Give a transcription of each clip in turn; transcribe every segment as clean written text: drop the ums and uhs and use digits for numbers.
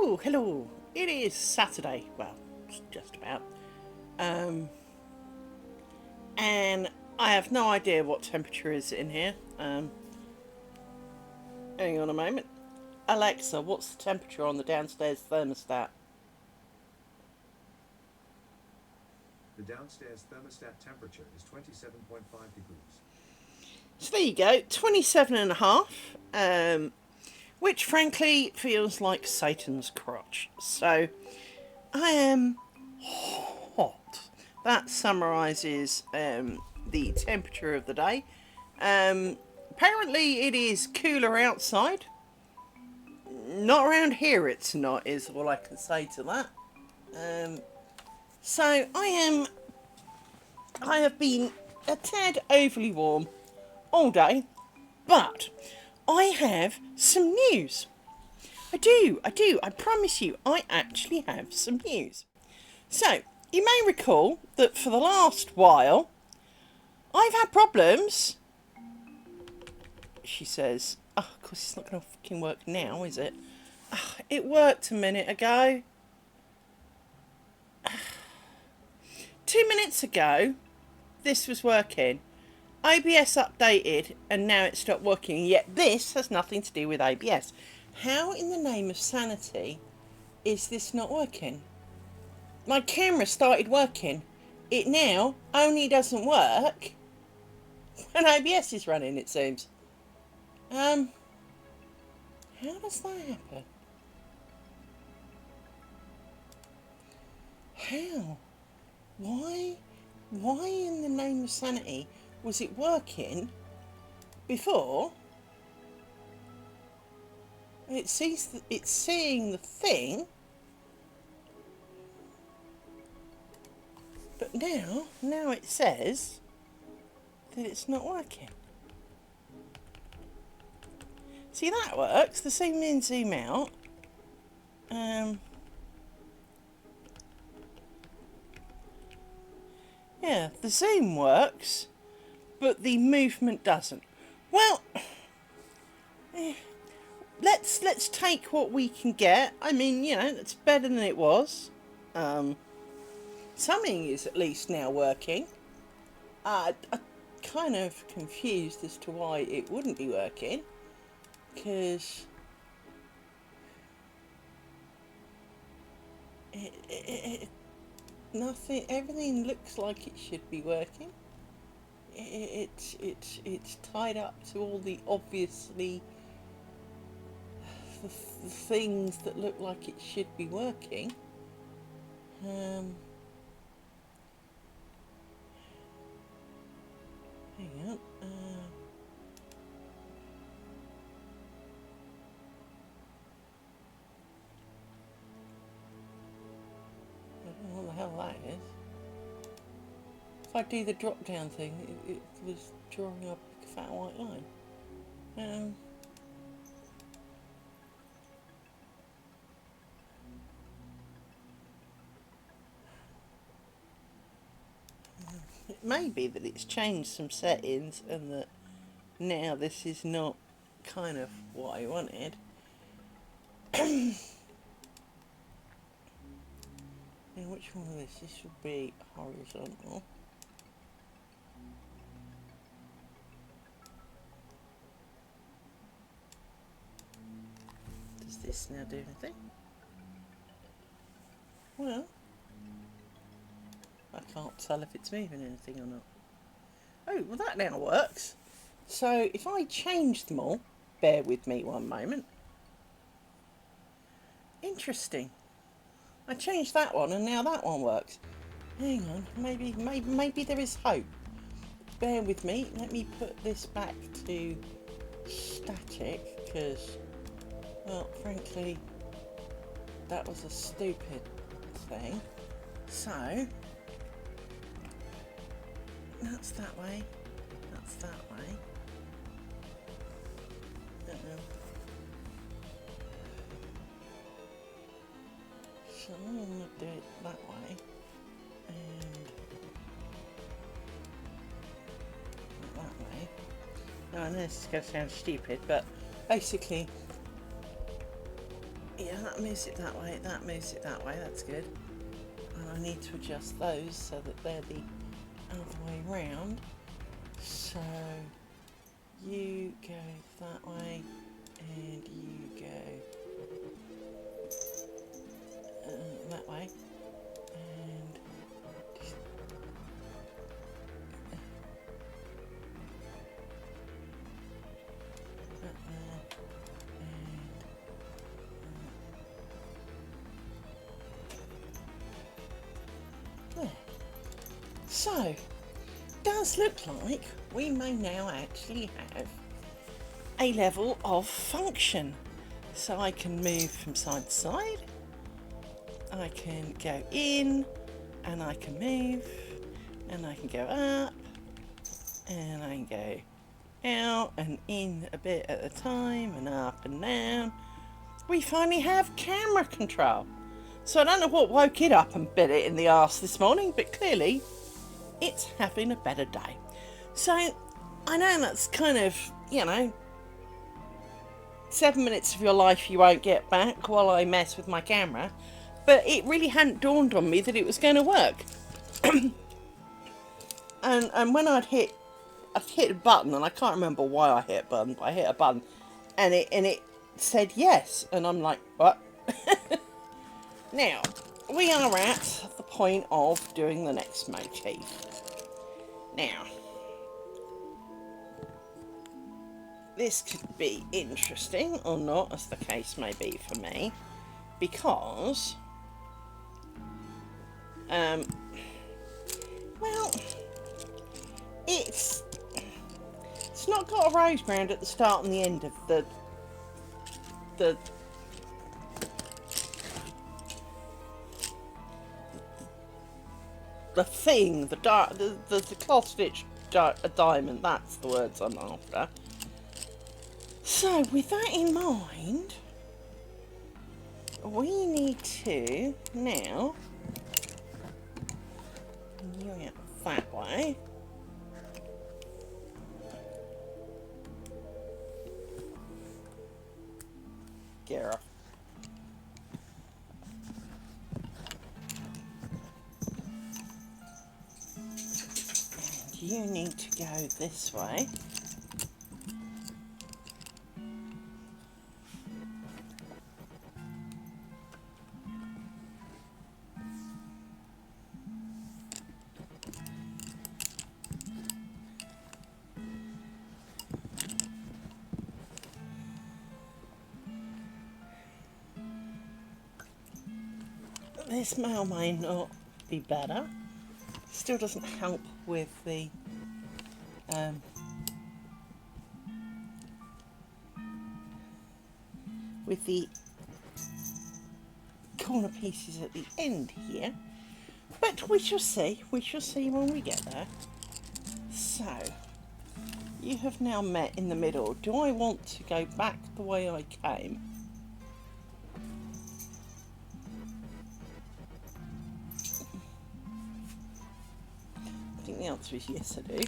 Oh, hello. It is Saturday. Well, it's just about. And I have no idea what temperature is in here. Hang on a moment. Alexa, what's the temperature on the downstairs thermostat? The downstairs thermostat temperature is 27.5 degrees. So there you go, 27 and a half, which frankly feels like Satan's crotch. So I am hot. That summarises the temperature of the day. Apparently it is cooler outside. Not around here it's not, is all I can say to that. So I have been a tad overly warm all day, but I have some news. I do, I promise you, I actually have some news. So, you may recall that for the last while, I've had problems. She says, oh, of course it's not going to fucking work now, is it? Oh, it worked a minute ago. 2 minutes ago, this was working. ABS updated and now it stopped working, yet this has nothing to do with ABS. How in the name of sanity is this not working? My camera started working. It now only doesn't work when ABS is running, it seems. How does that happen? How? Why in the name of sanity was it working before? It's seeing the thing, but now it says that it's not working. See, that works. The zoom in, zoom out. Yeah, the zoom works, but the movement doesn't. Well, let's take what we can get. I mean, you know, it's better than it was. Something is at least now working. I'm kind of confused as to why it wouldn't be working, because nothing. Everything looks like it should be working. It's tied up to all the obviously the things that look like it should be working. Hang on. I don't know what the hell that is. If I do the drop down thing, it was drawing up a fat white line. It may be that it's changed some settings and that now this is not kind of what I wanted. Now, which one of this? This would be horizontal. Does this now do anything? Well, I can't tell if it's moving anything or not. Oh, well that now works. So if I change them all, bear with me one moment. Interesting. I changed that one and now that one works. Hang on, maybe there is hope. Bear with me. Let me put this back to static because, well, frankly, that was a stupid thing. So that's that way. That's that way. So I'm going to do it that way, and that way. Now I know this is going to sound stupid, but basically, yeah, that moves it that way, that moves it that way, that's good. And I need to adjust those so that they're the other way round. So you go that way and you go that way. And that there. There. So, does look like we may now actually have a level of function. So I can move from side to side, I can go in, and I can move, and I can go up, and I can go out and in a bit at a time, and up and down. We finally have camera control. So I don't know what woke it up and bit it in the arse this morning, but clearly it's having a better day. So I know that's kind of, 7 minutes of your life you won't get back while I mess with my camera, but it really hadn't dawned on me that it was going to work. and when I'd hit a button, and I can't remember why I hit a button, but I hit a button, and it said yes, and I'm like, what? Now, we are at the point of doing the next motif. Now, this could be interesting or not, as the case may be for me, because, well, it's not got a rose brand at the start and the end of the thing, the cloth stitch diamond, that's the words I'm after. So with that in mind, we need to now move it that way. Get her off. And you need to go this way. This may not be better. Still doesn't help with the corner pieces at the end here, but we shall see when we get there. So you have now met in the middle. Do I want to go back the way I came? I think the answer is yes, I do.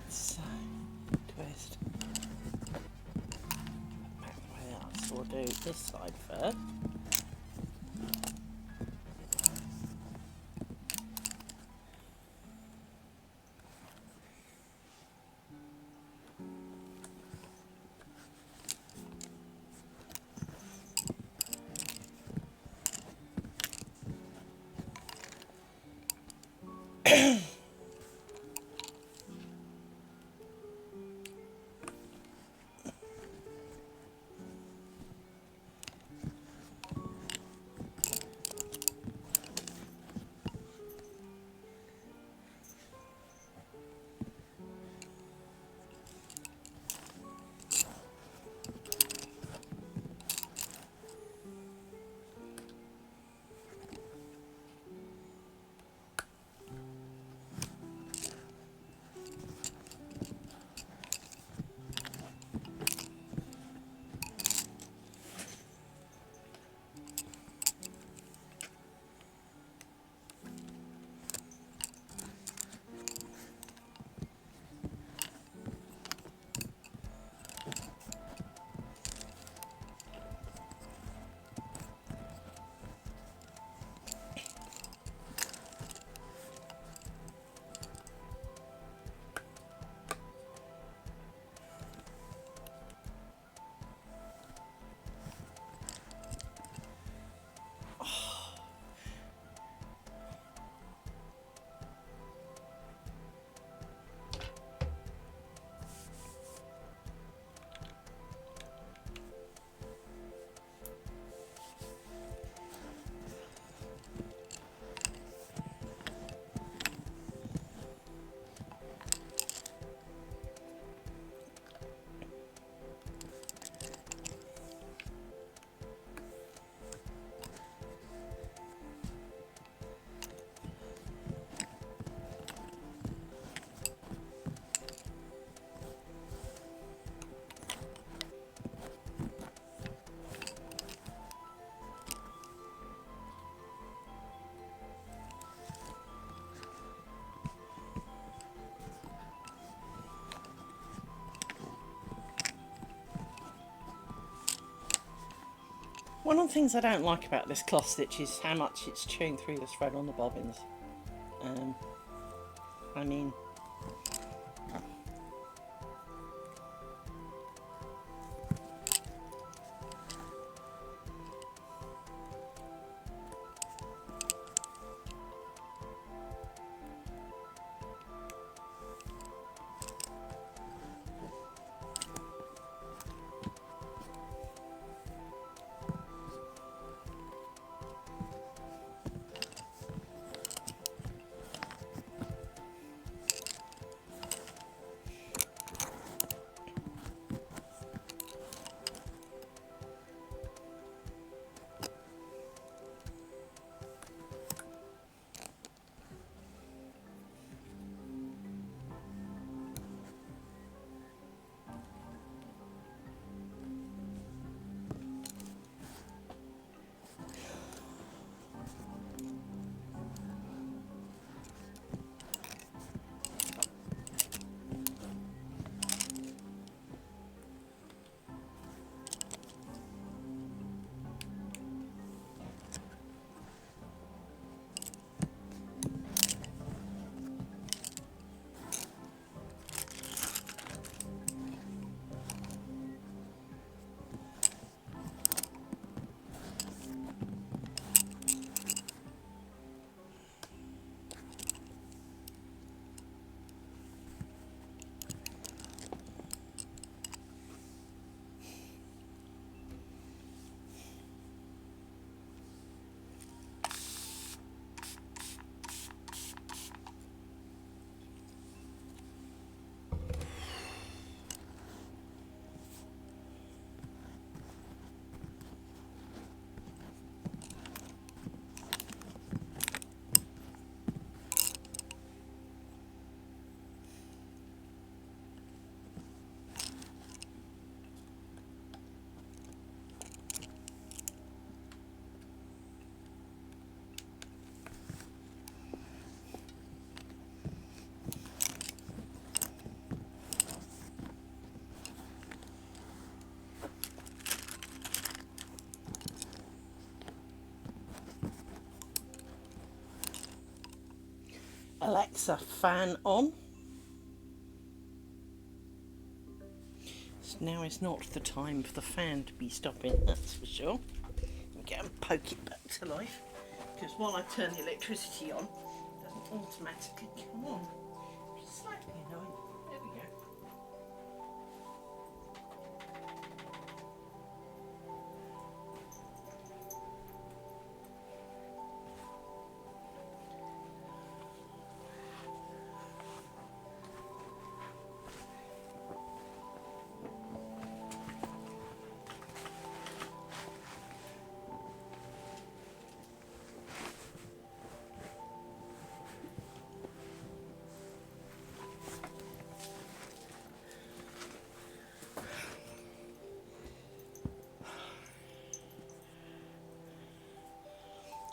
So, twist. Back the way up. So we'll do this side first. One of the things I don't like about this cloth stitch is how much it's chewing through the thread on the bobbins. I mean, Alexa, fan on. So now is not the time for the fan to be stopping, that's for sure. I'll get and poke it back to life, because while I turn the electricity on, it doesn't automatically come on. Which is slightly annoying. There we go.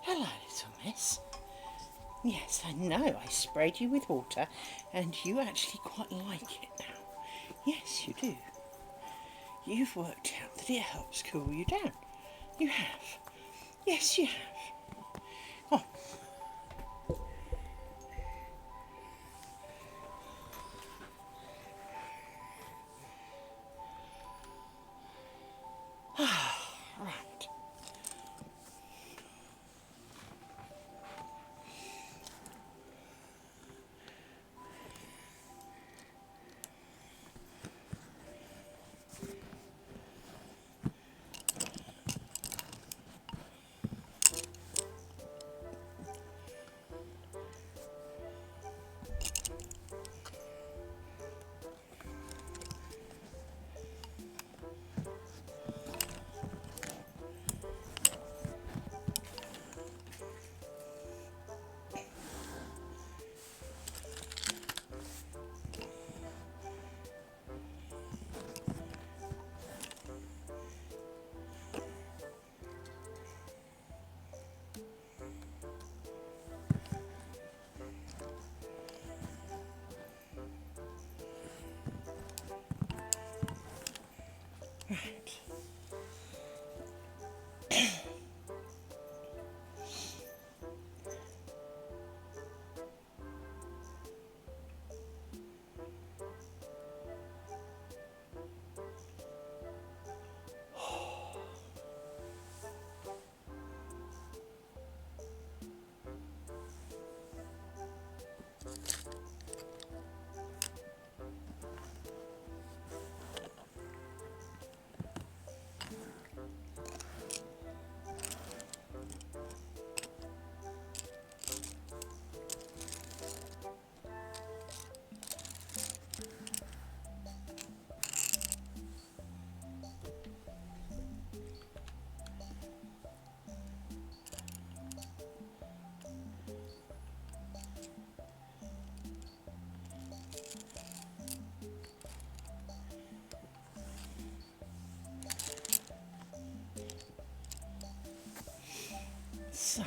Hello, little miss. Yes, I know, I sprayed you with water and you actually quite like it now. Yes, you do. You've worked out that it helps cool you down. You have. Yes, you have. Oh. Right. So,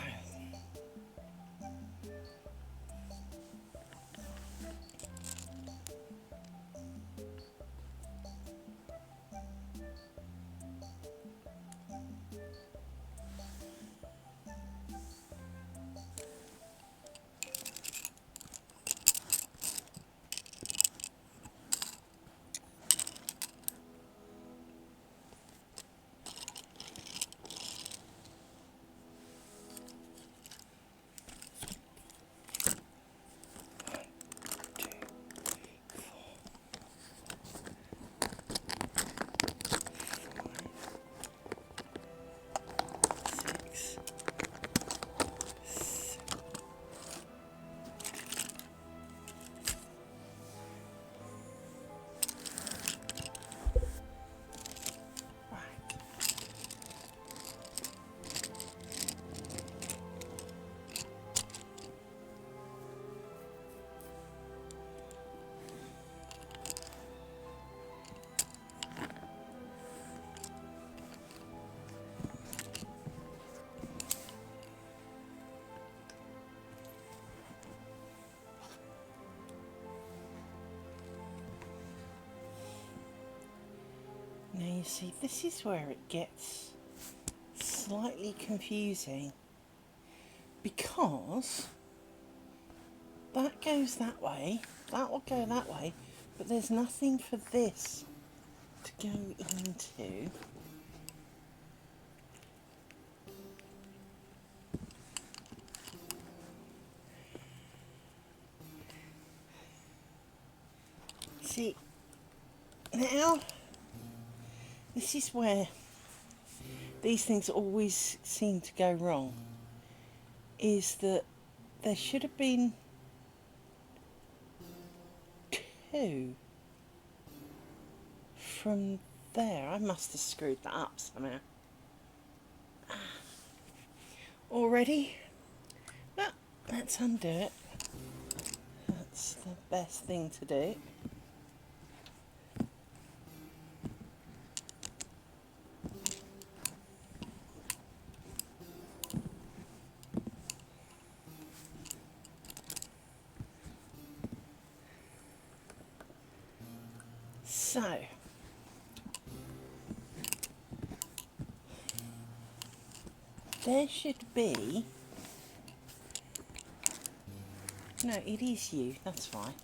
now you see, this is where it gets slightly confusing, because that goes that way, that will go that way, but there's nothing for this to go into. See, now this is where these things always seem to go wrong, is that there should have been two from there. I must have screwed that up somehow already, but let's undo it. That's the best thing to do. So, there should be, no, it is you, that's fine.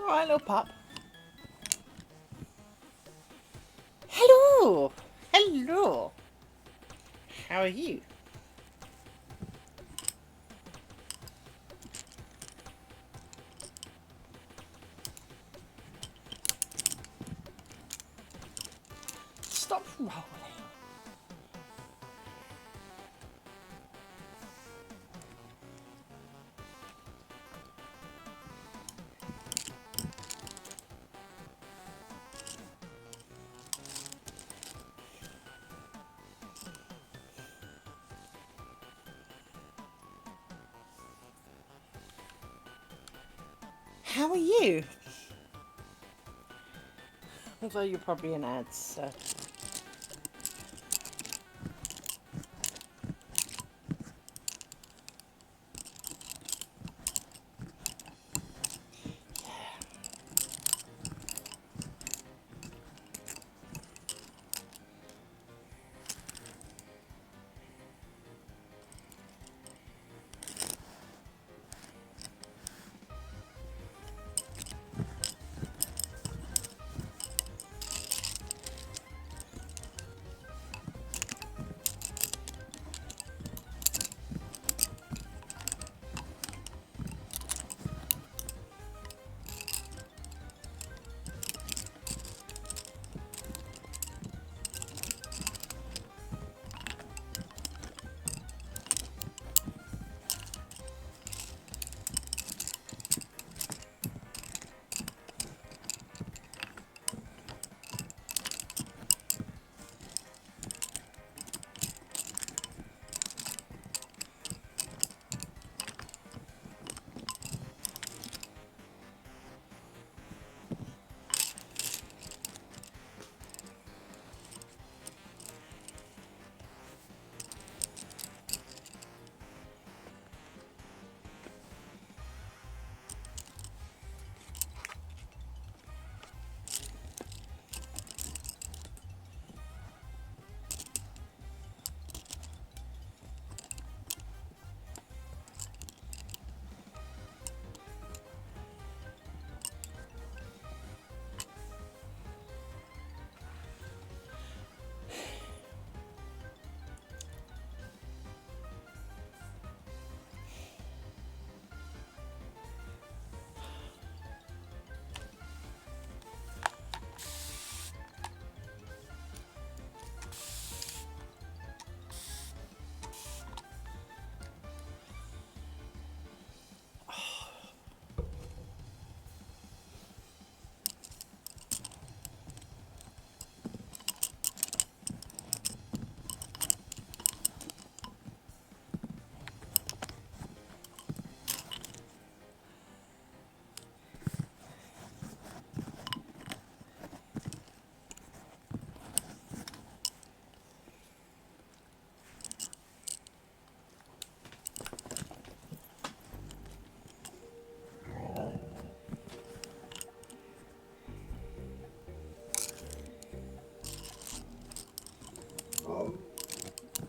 Alright, little pup. Hello! Hello! How are you? Stop rolling. How are you? Although you're probably an ad, so.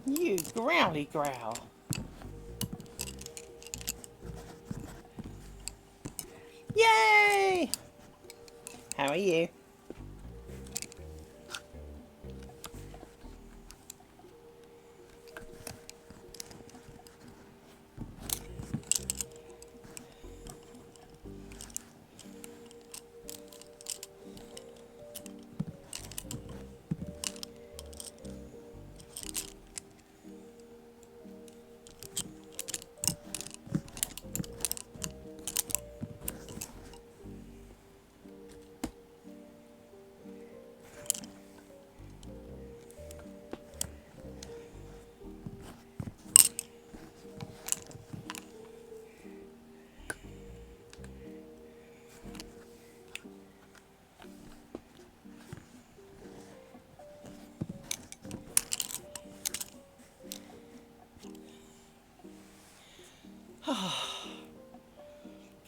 You growly growl. Yay! How are you?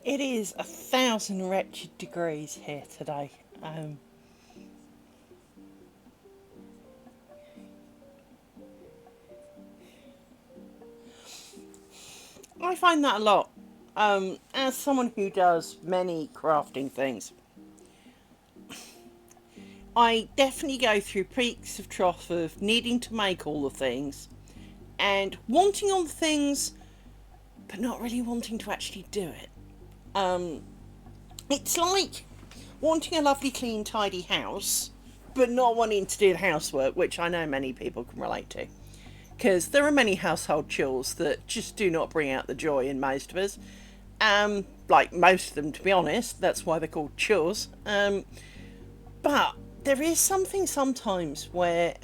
It is 1,000 wretched degrees here today. I find that a lot. As someone who does many crafting things, I definitely go through peaks of trough of needing to make all the things and wanting all the things but not really wanting to actually do it. It's like wanting a lovely clean tidy house but not wanting to do the housework, which I know many people can relate to, because there are many household chores that just do not bring out the joy in most of us. Like most of them, to be honest, that's why they're called chores. But there is something sometimes where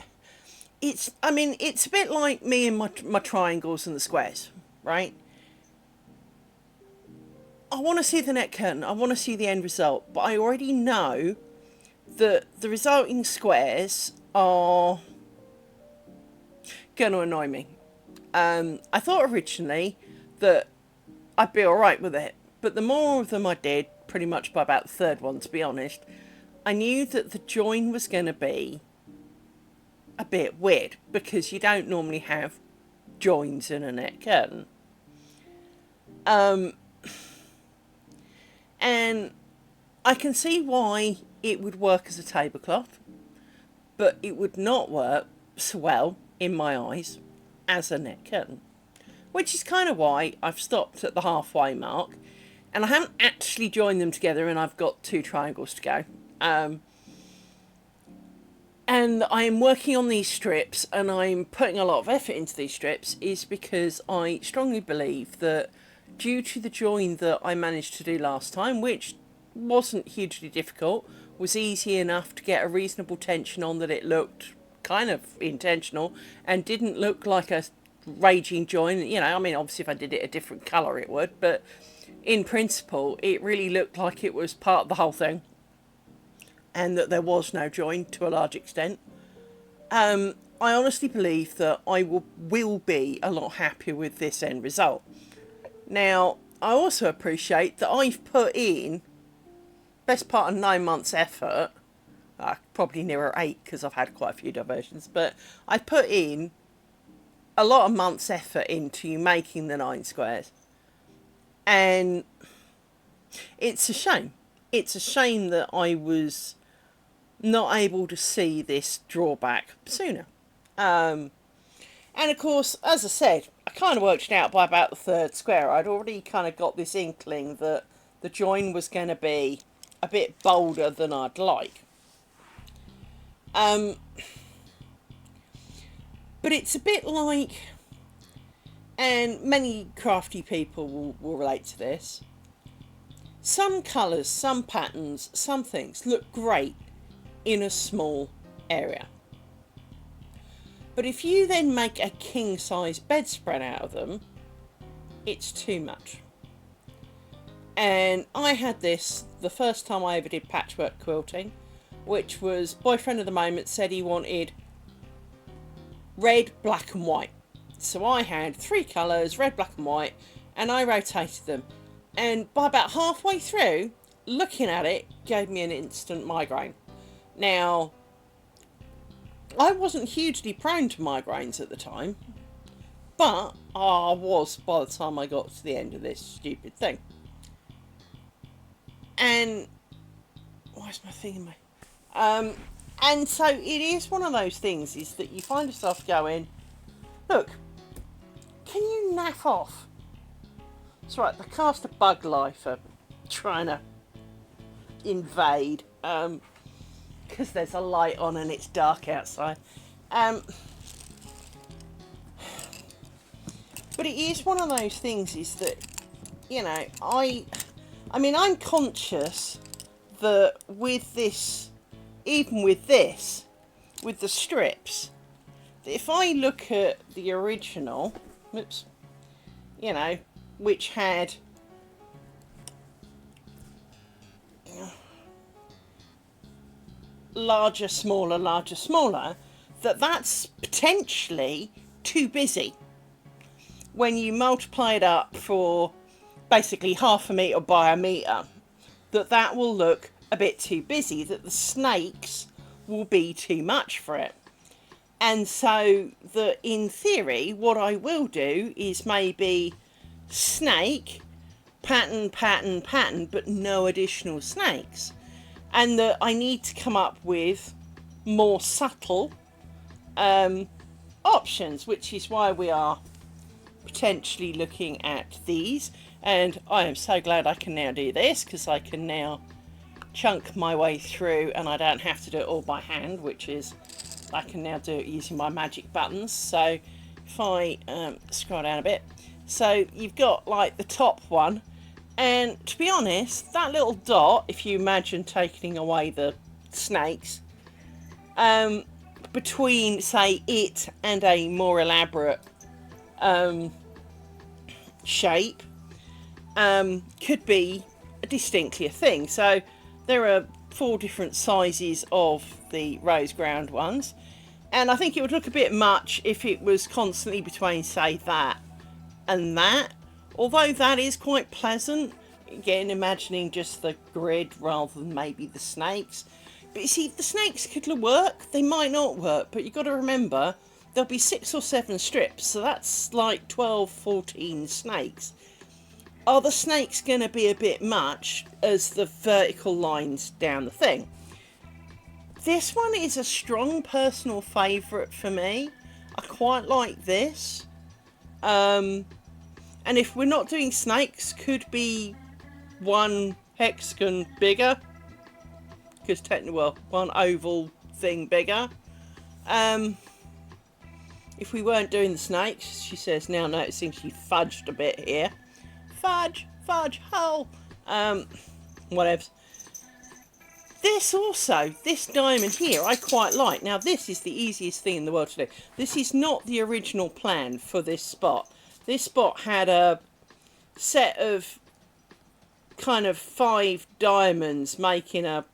it's a bit like me and my triangles and the squares, right? I want to see the net curtain, I want to see the end result, but I already know that the resulting squares are going to annoy me. I thought originally that I'd be alright with it, but the more of them I did, pretty much by about the third one to be honest, I knew that the join was going to be a bit weird, because you don't normally have joins in a net curtain. And I can see why it would work as a tablecloth, but it would not work so well, in my eyes, as a net curtain. Which is kind of why I've stopped at the halfway mark, and I haven't actually joined them together, and I've got 2 triangles to go. And I am working on these strips, and I'm putting a lot of effort into these strips, is because I strongly believe that due to the join that I managed to do last time, which wasn't hugely difficult, was easy enough to get a reasonable tension on, that it looked kind of intentional and didn't look like a raging join. You know, I mean, obviously if I did it a different colour it would, but in principle it really looked like it was part of the whole thing, and that there was no join to a large extent. I honestly believe that I will be a lot happier with this end result. Now, I also appreciate that I've put in best part of 9 months effort, probably nearer 8 because I've had quite a few diversions, but I put in a lot of months effort into making the 9 squares, and it's a shame. It's a shame that I was not able to see this drawback sooner. And of course, as I said, I kind of worked it out by about the 3rd square. I'd already kind of got this inkling that the join was going to be a bit bolder than I'd like. But it's a bit like, and many crafty people will relate to this, some colours, some patterns, some things look great in a small area. But if you then make a king size bedspread out of them, it's too much. And I had this the first time I ever did patchwork quilting, which was boyfriend of the moment said he wanted red, black and white. So I had 3 colours, red, black and white, and I rotated them. And by about halfway through, looking at it gave me an instant migraine. Now, I wasn't hugely prone to migraines at the time, but I was by the time I got to the end of this stupid thing. And why's my thing in my... and so it is one of those things, is that you find yourself going, look, can you naff off? It's right, the cast of bug life are trying to invade, because there's a light on and it's dark outside. But it is one of those things, is that, you know, I mean, I'm conscious that with this, even with this, with the strips, that if I look at the original, whoops, you know, which had larger, smaller, that's potentially too busy. When you multiply it up for basically half a metre by a metre, that will look a bit too busy, that the snakes will be too much for it. And so that in theory, what I will do is maybe snake pattern, but no additional snakes. And that I need to come up with more subtle options, which is why we are potentially looking at these. And I am so glad I can now do this, because I can now chunk my way through and I don't have to do it all by hand, which is, I can now do it using my magic buttons. So if I scroll down a bit, so you've got like the top one, and to be honest, that little dot, if you imagine taking away the snakes, between say it and a more elaborate shape, could be distinctly a thing. So there are 4 different sizes of the rose ground ones, and I think it would look a bit much if it was constantly between say that and that, although that is quite pleasant, again imagining just the grid rather than maybe the snakes. But you see, the snakes could work, they might not work, but you've got to remember there'll be 6 or 7 strips, so that's like 12, 14 snakes. Are the snakes going to be a bit much as the vertical lines down the thing? This one is a strong personal favourite for me. I quite like this. And if we're not doing snakes, could be one hexagon bigger. Because technically, well, one oval thing bigger. If we weren't doing the snakes, she says, now noticing she fudged a bit here. Fudge, hole. Whatever. This also, this diamond here, I quite like. Now, this is the easiest thing in the world to do. This is not the original plan for this spot. This spot had a set of kind of 5 diamonds making a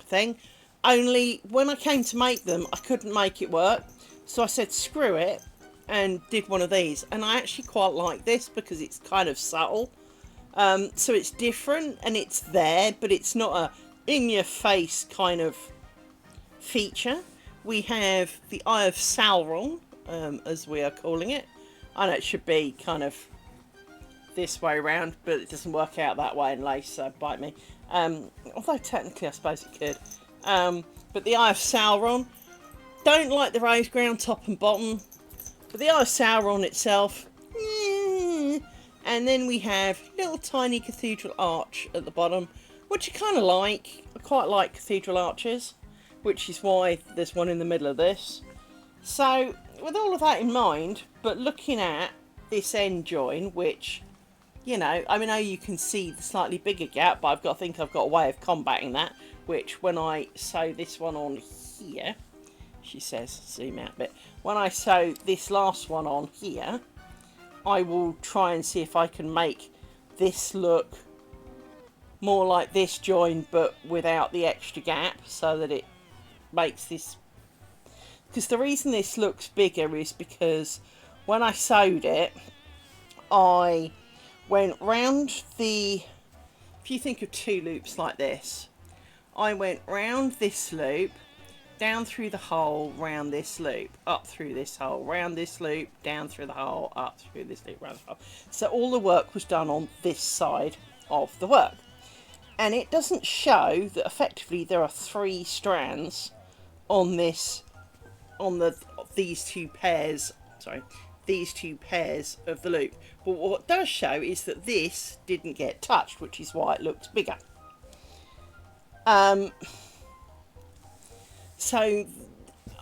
thing. Only when I came to make them, I couldn't make it work. So I said, screw it, and did one of these. And I actually quite like this because it's kind of subtle. So it's different and it's there, but it's not a in-your-face kind of feature. We have the Eye of Sauron, as we are calling it. I know it should be kind of this way around, but it doesn't work out that way in lace, so bite me. Although technically I suppose it could. But the Eye of Sauron, don't like the rose ground top and bottom, but the Eye of Sauron itself, and then we have little tiny cathedral arch at the bottom, which I kind of like. I quite like cathedral arches, which is why there's one in the middle of this. So with all of that in mind, but looking at this end join, which, you know, I mean, you can see the slightly bigger gap, but I think I've got a way of combating that, which when I sew this one on here, she says, zoom out a bit, when I sew this last one on here, I will try and see if I can make this look more like this join, but without the extra gap, so that it makes this, because the reason this looks bigger is because when I sewed it, I went round the, if you think of 2 loops like this, I went round this loop, down through the hole, round this loop, up through this hole, round this loop, down through the hole, up through this loop, round the hole. So all the work was done on this side of the work. And it doesn't show that effectively there are 3 strands on this, on these two pairs of the loop. But what it does show is that this didn't get touched, which is why it looks bigger. So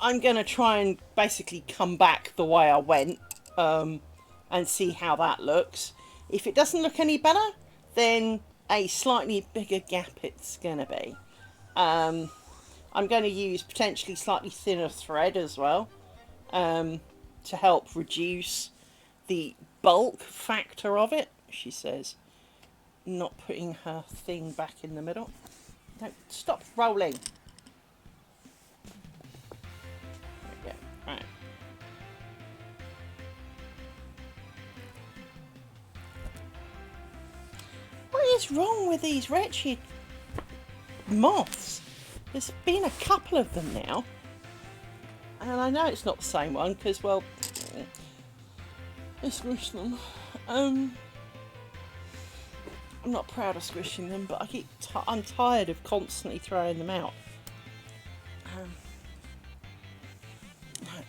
I'm going to try and basically come back the way I went, and see how that looks. If it doesn't look any better, then a slightly bigger gap it's going to be. I'm going to use potentially slightly thinner thread as well, to help reduce the bulk factor of it. She says, not putting her thing back in the middle. No, stop rolling. There we go. Right. What is wrong with these wretched moths? There's been a couple of them now. And I know it's not the same one because, well, let's wish them. I'm not proud of squishing them, but I'm tired of constantly throwing them out. Right,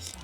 so.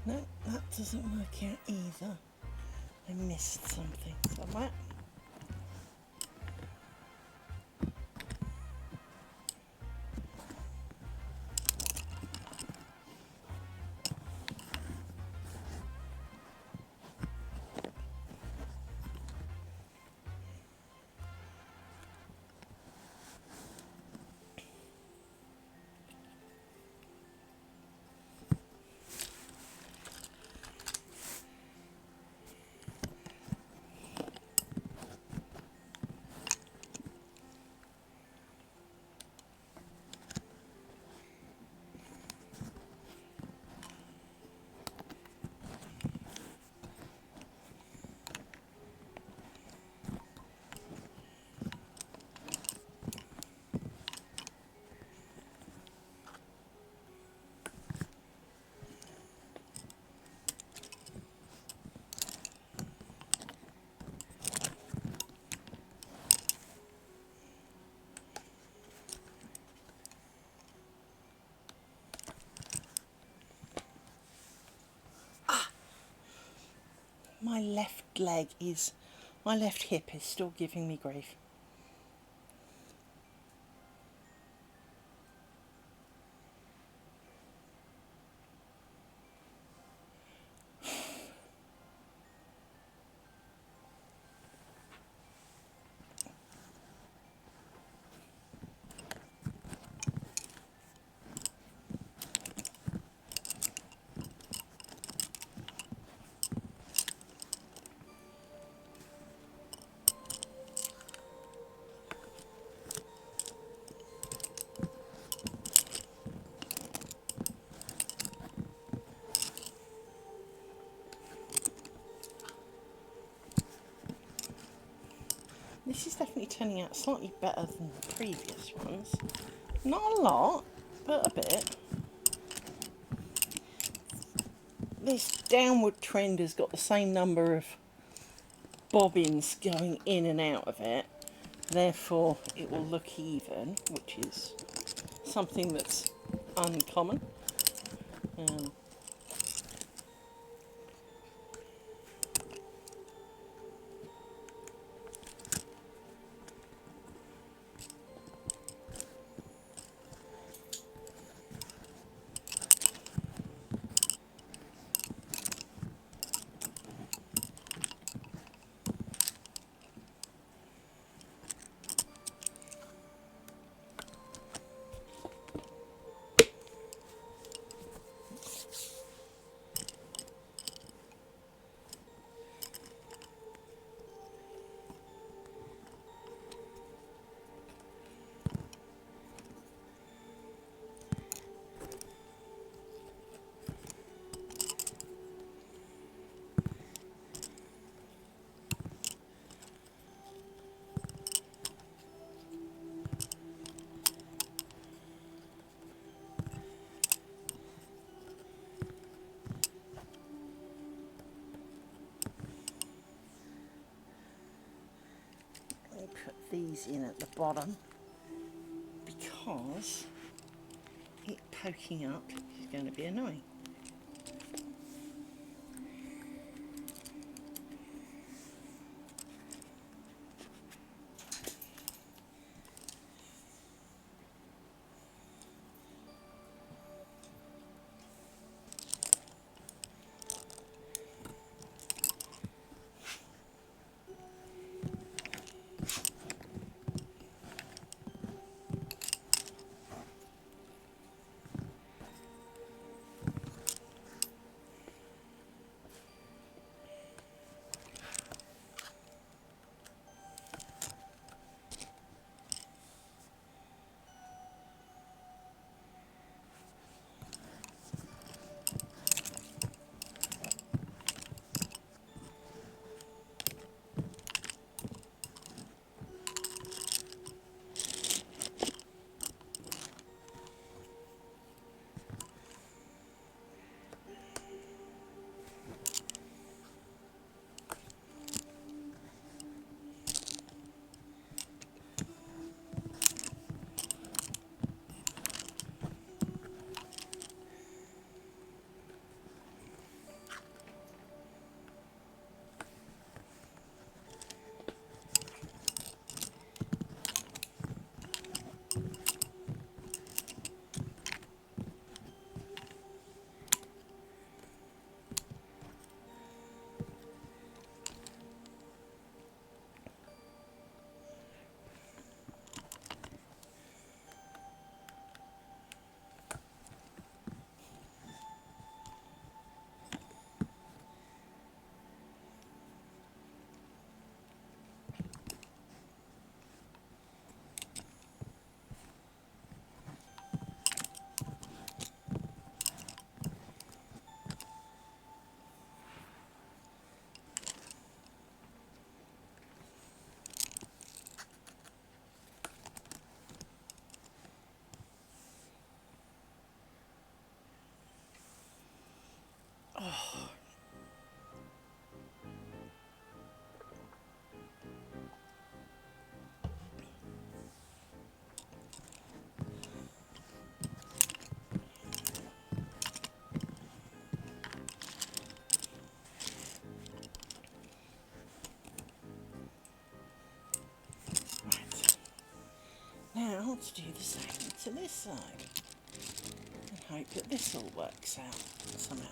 No, that doesn't work out either. I missed something somewhere. My left hip is still giving me grief. this is definitely turning out slightly better than the previous ones. Not a lot, but a bit. This downward trend has got the same number of bobbins going in and out of it. Therefore, it will look even, which is something that's uncommon. Put these in at the bottom because it poking up is going to be annoying. Now to do the same to this side and hope that this all works out somehow.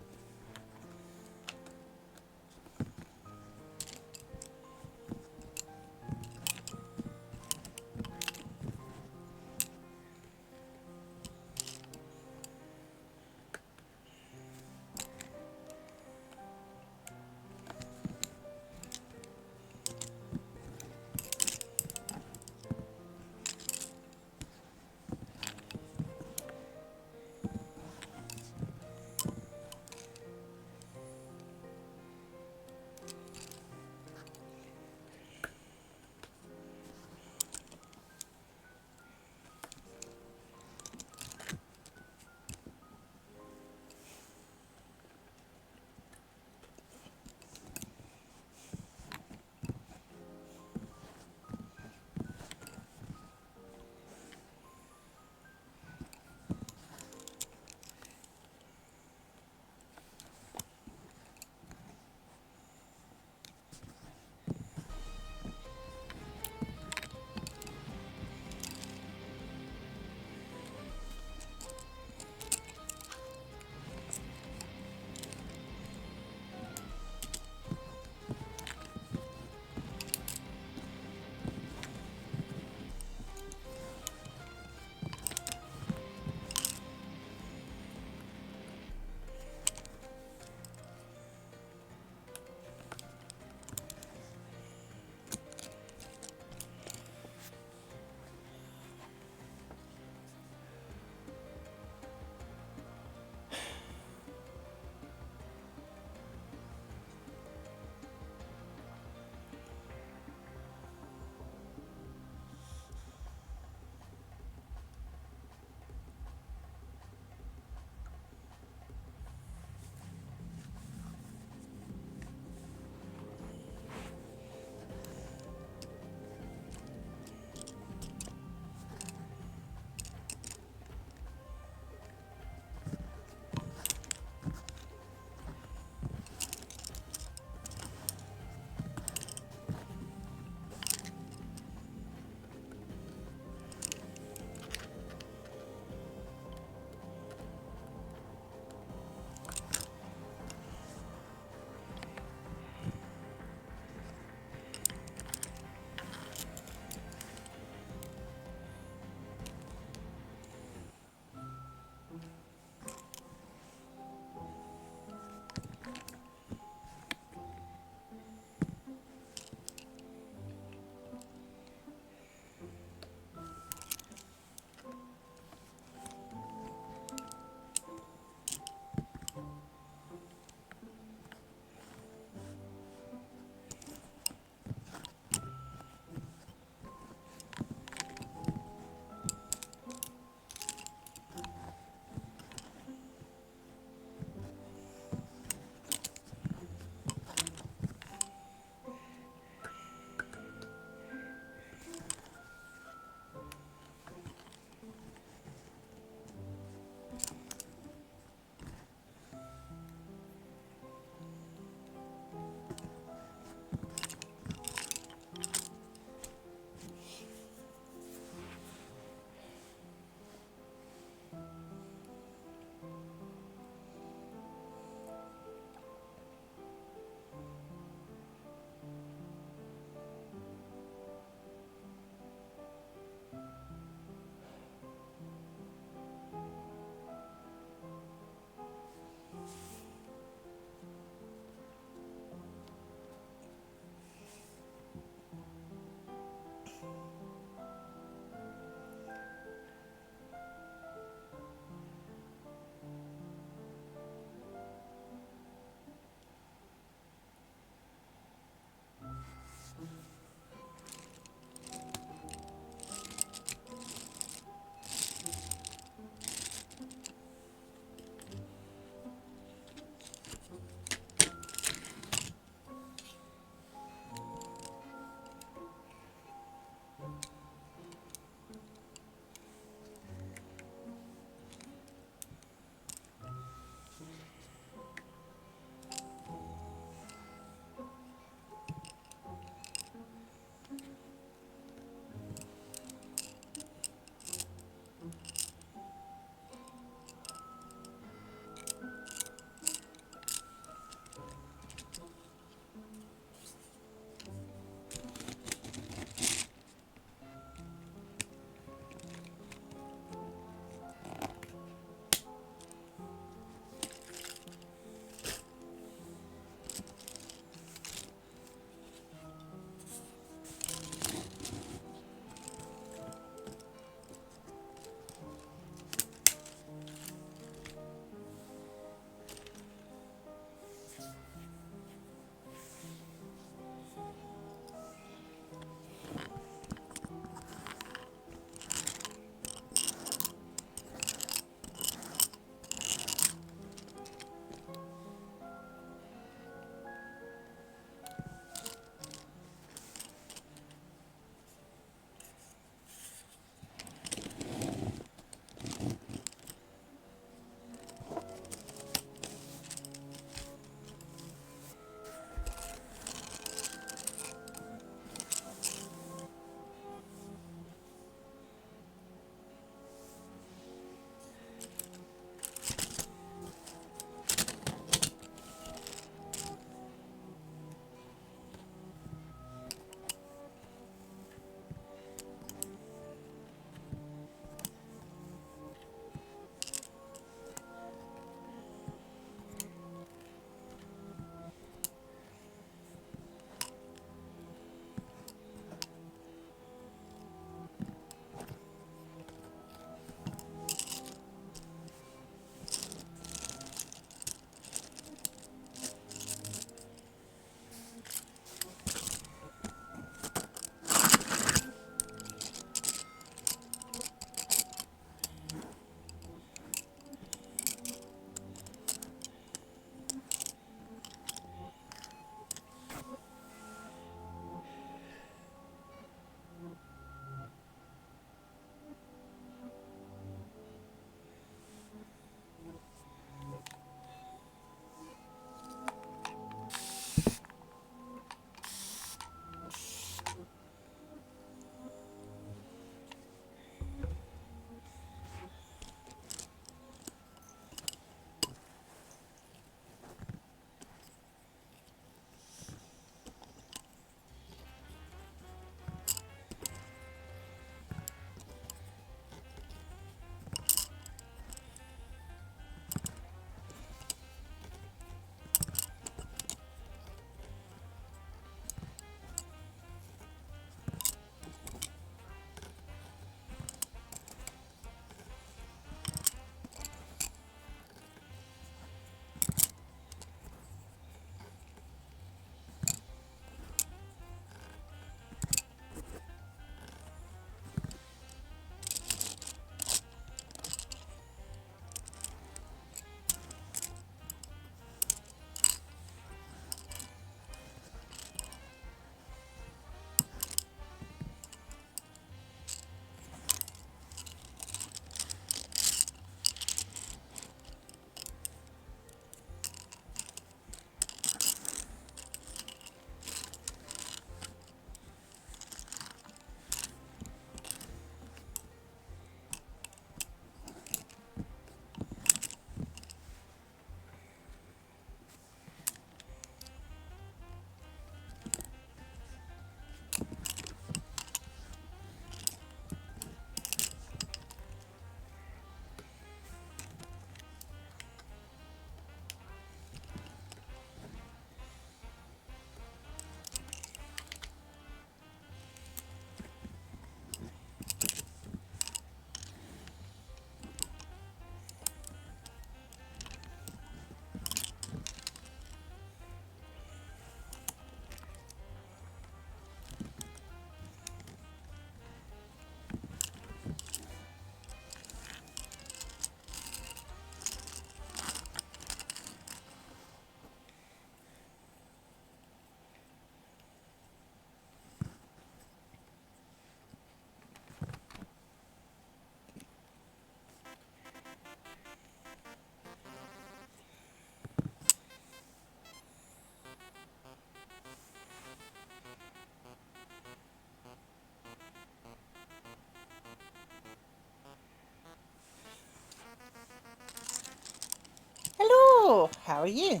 how are you?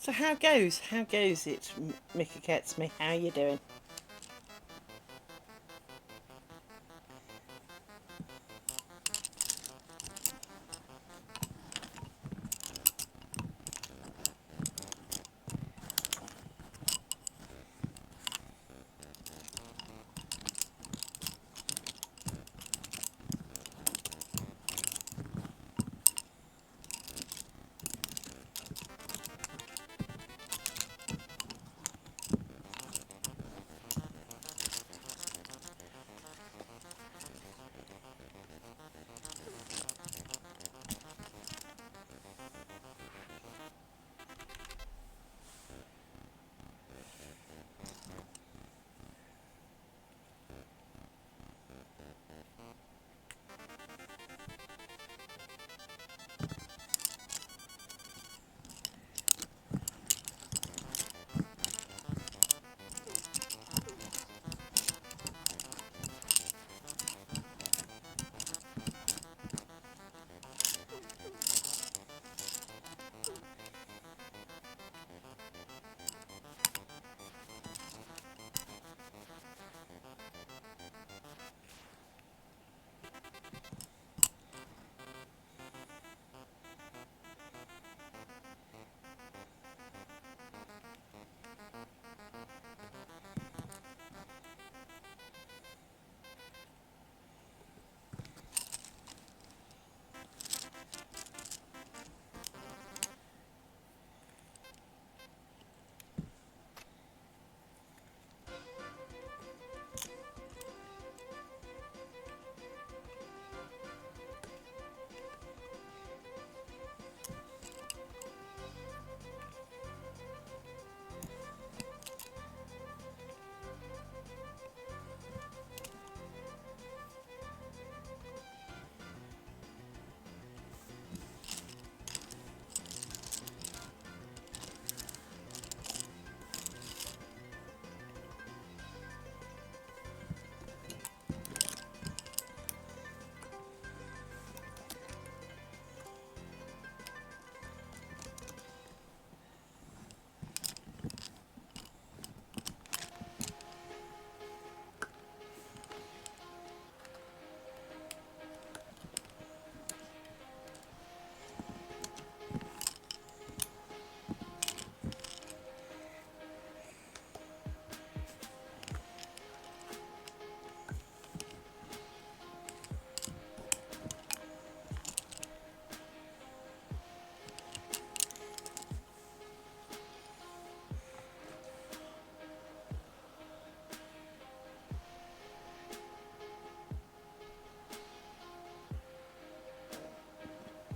So how goes? How goes it, Mickey Ketsme? How you doing?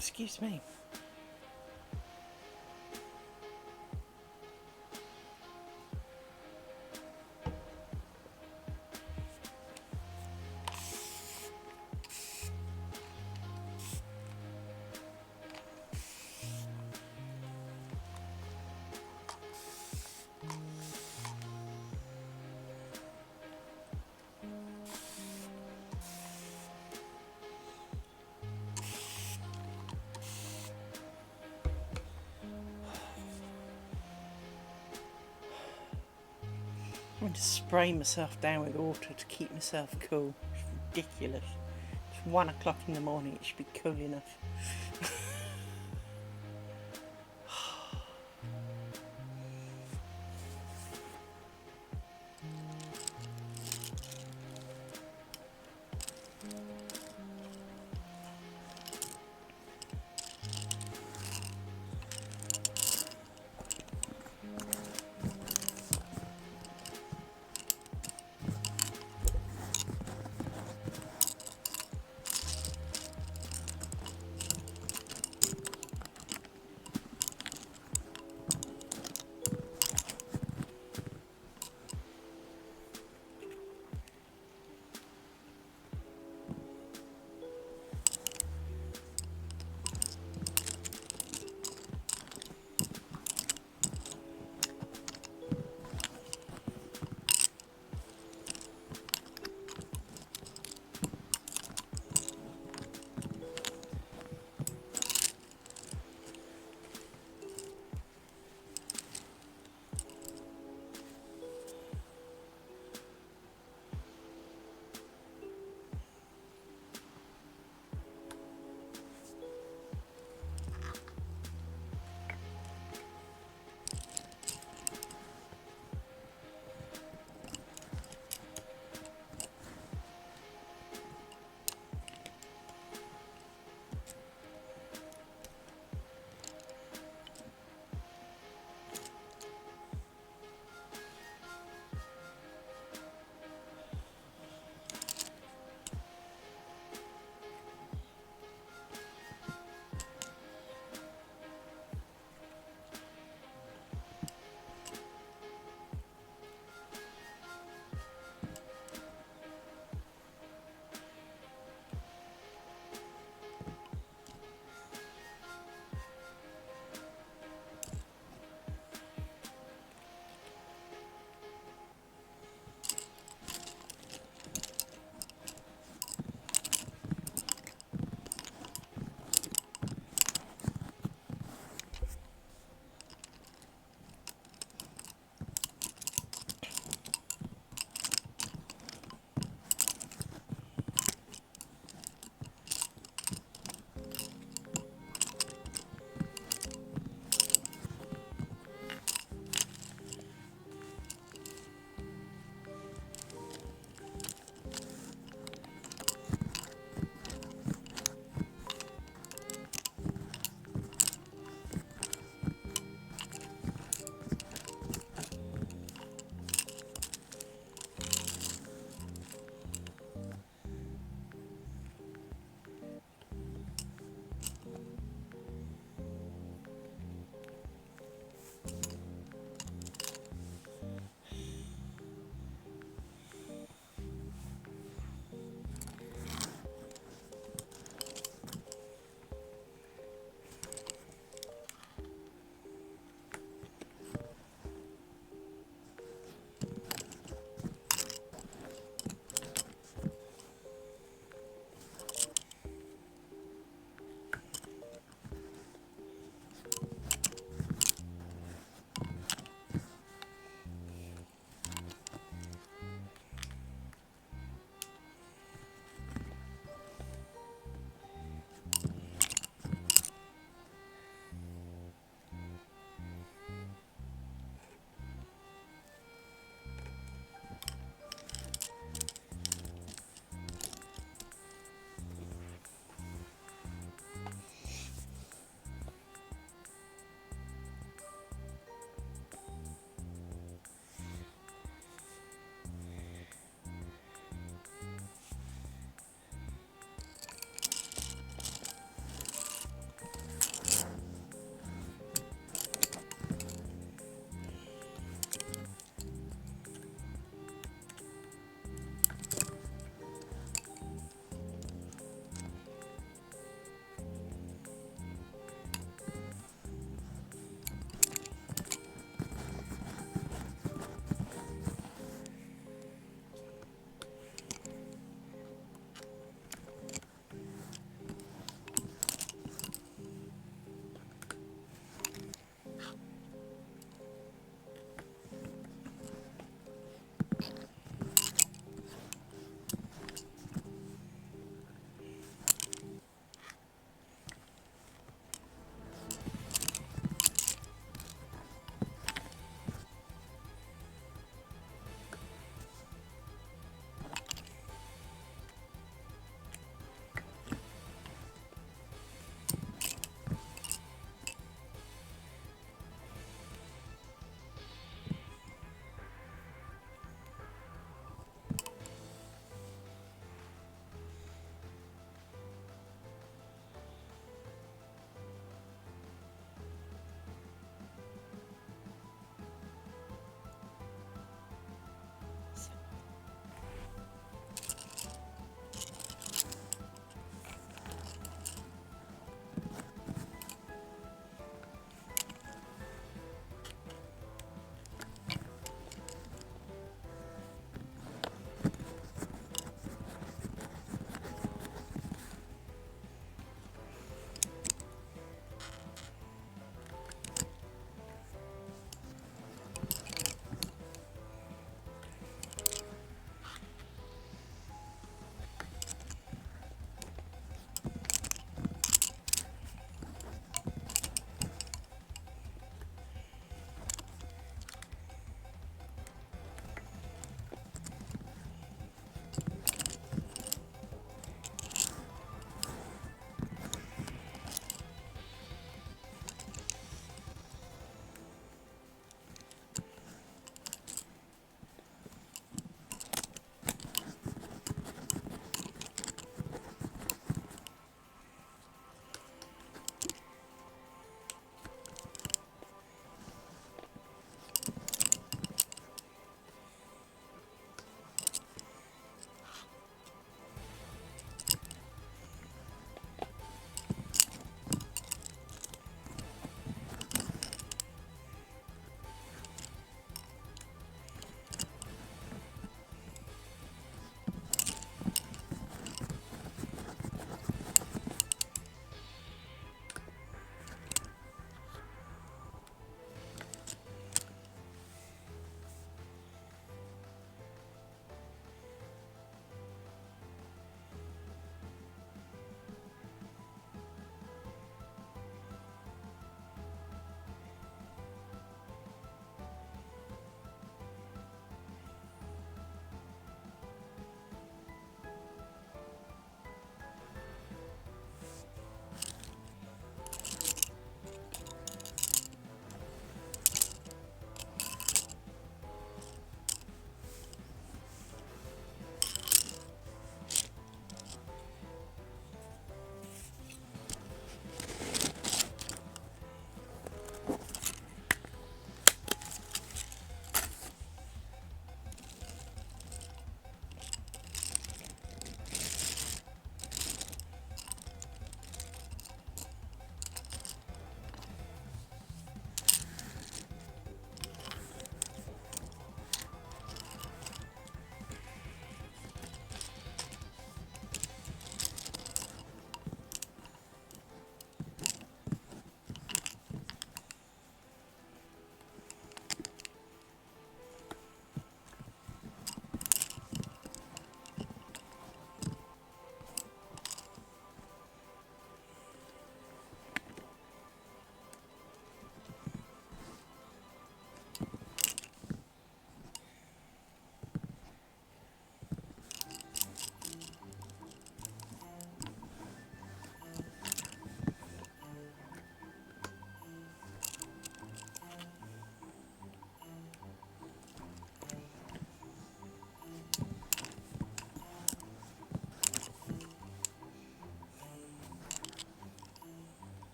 Excuse me. I'm going to spray myself down with water to keep myself cool. It's ridiculous. It's 1 o'clock in the morning, it should be cool enough.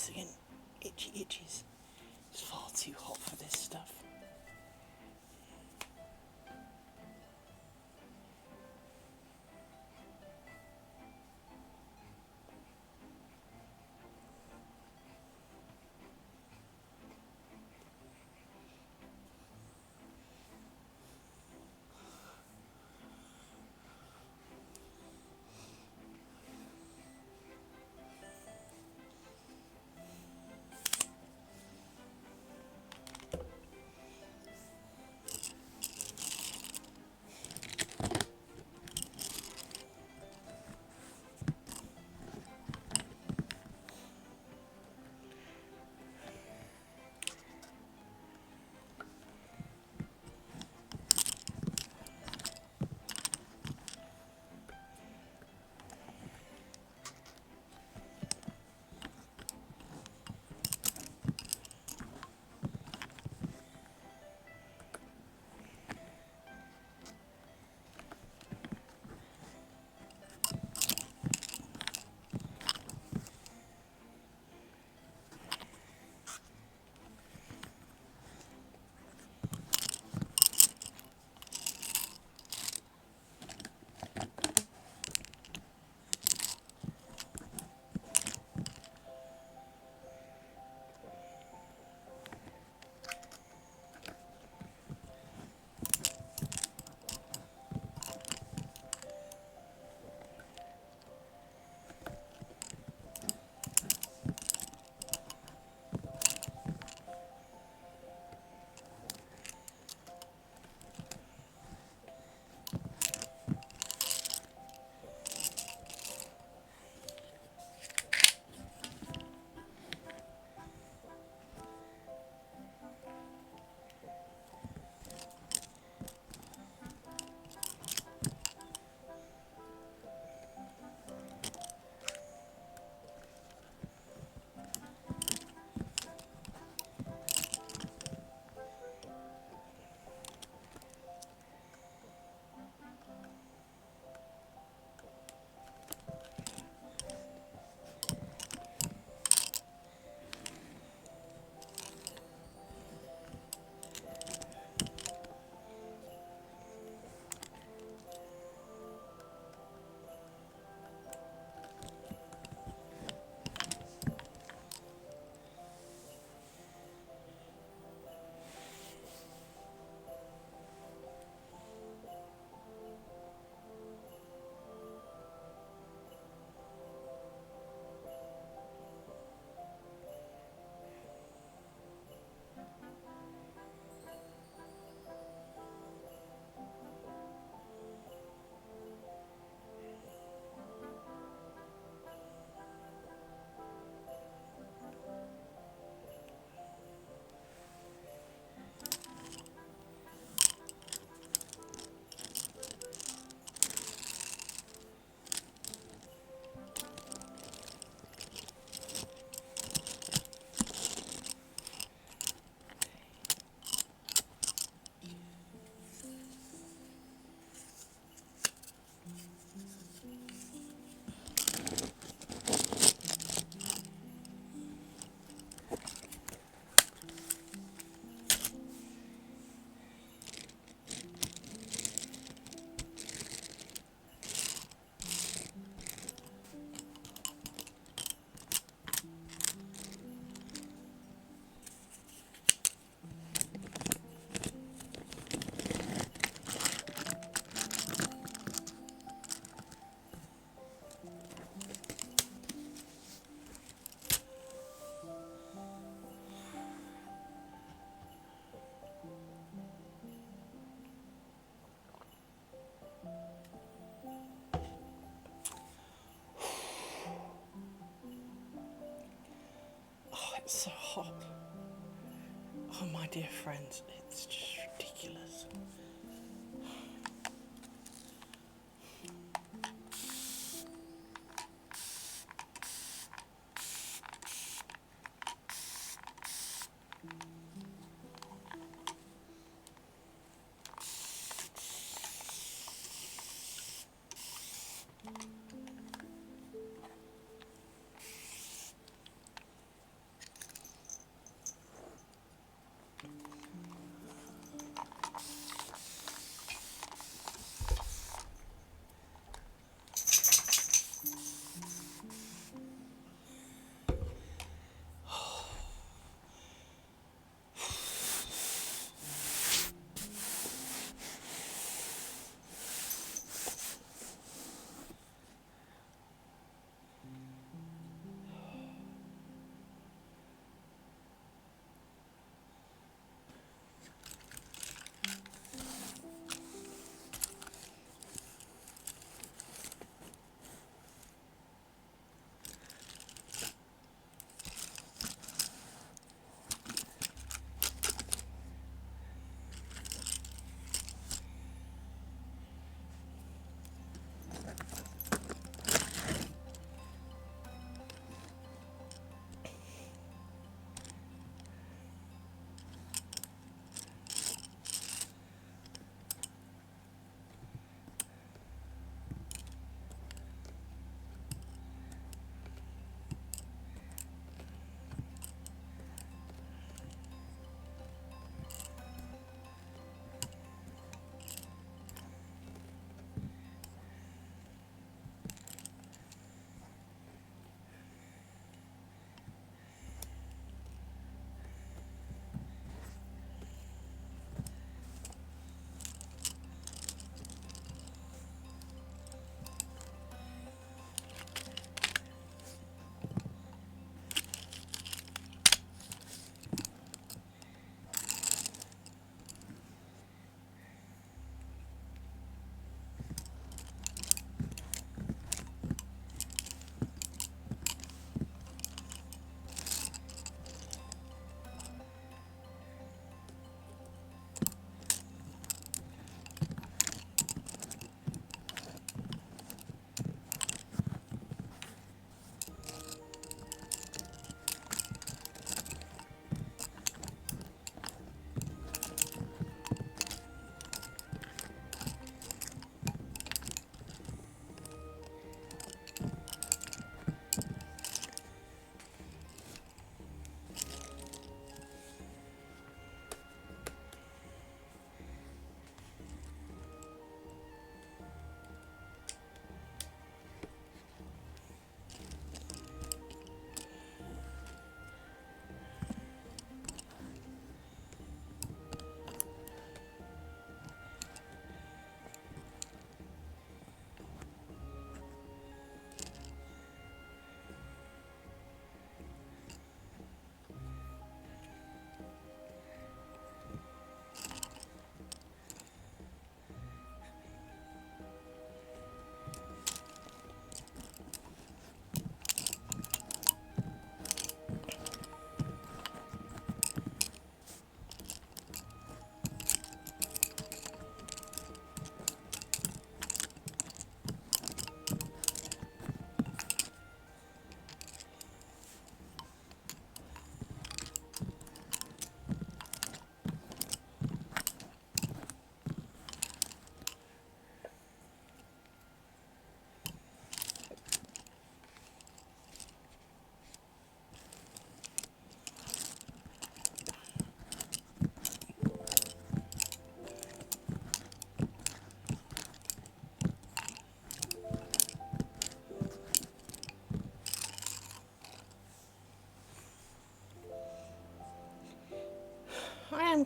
again. Itchy itches. It's far too hot for this stuff. It's so hot. Oh, my dear friends, it's just ridiculous.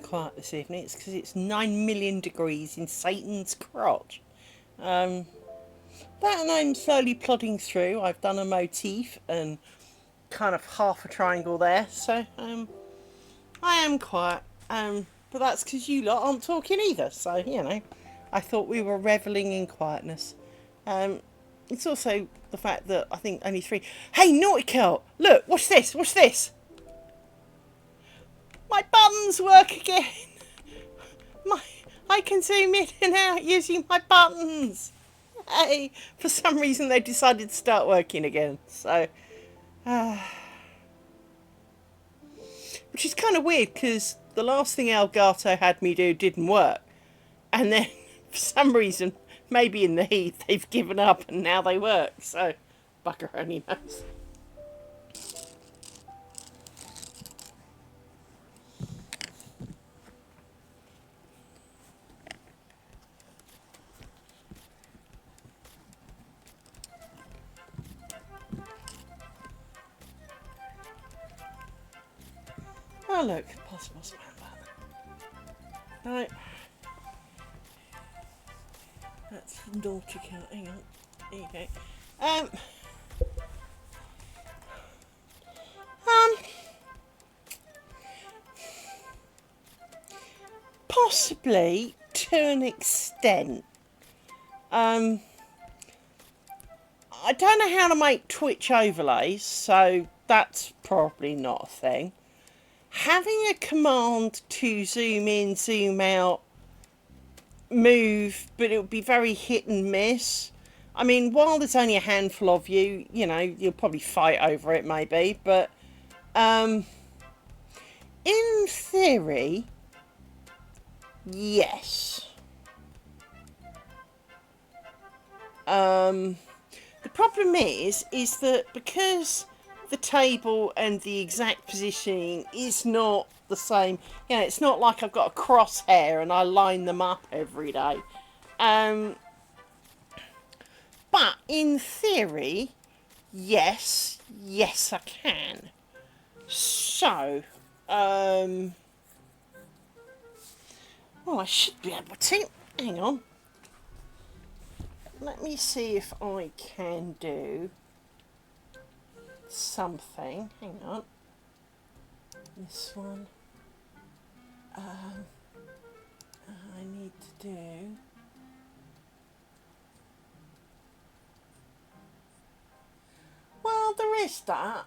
quiet this evening, it's because it's 9 million degrees in Satan's crotch. That and I'm slowly plodding through. I've done a motif and kind of half a triangle there, so I am quiet. But that's because you lot aren't talking either, so you know, I thought we were revelling in quietness. It's also the fact that I think only 3. Hey, Naughty Cow! Look, watch this, watch this! My buttons work again! I can zoom in and out using my buttons! Hey, for some reason they decided to start working again, so... which is kind of weird, because the last thing Elgato had me do didn't work. And then, for some reason, maybe in the heat, they've given up and now they work. So, bugger only knows. Oh look, possible spam button. Right. That's naughty count. Hang on. There you go. Possibly to an extent. I don't know how to make Twitch overlays, so that's probably not a thing. Having a command to zoom in, zoom out, move, but it would be very hit and miss. I mean, while there's only a handful of you, you know, you'll probably fight over it maybe, but in theory, yes. The problem is that because the table and the exact positioning is not the same, you know, it's not like I've got a crosshair and I line them up every day. But in theory, yes I can. So, well, I should be able to. Hang on. Let me see if I can do something. Hang on. This one. I need to do. Well, there is that.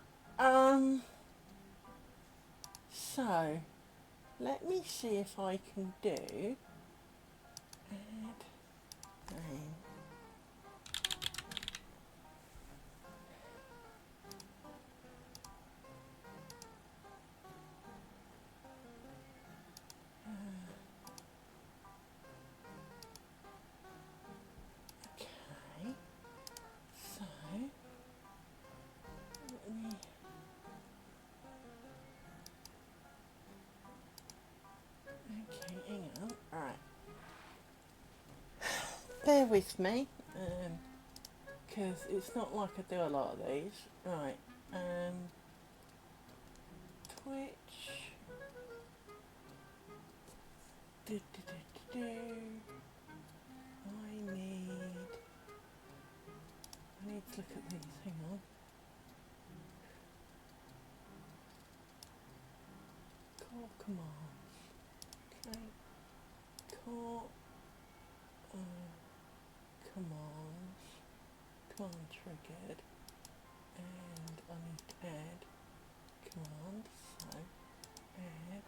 So, let me see if I can do. Add name. Okay. So, let me. Okay, hang on. Alright. Bear with me, because it's not like I do a lot of these. Right, Twitch. Do, do, do, do, do. I need to look at these. Hang on. Core commands. Okay. Core commands. Command triggered. And I need to add commands. So add name.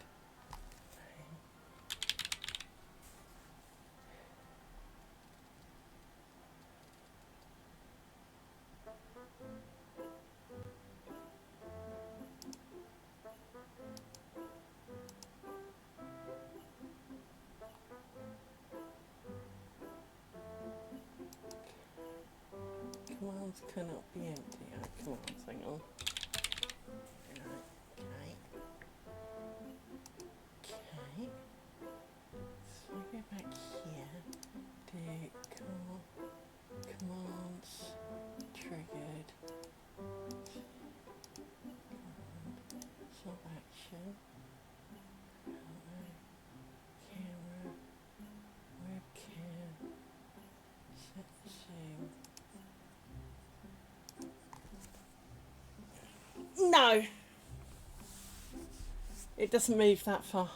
Commands cannot be empty. Commands, hang on. Right, okay. Okay. So I go back here. Do commands triggered. Command, sub action. No, it doesn't move that far.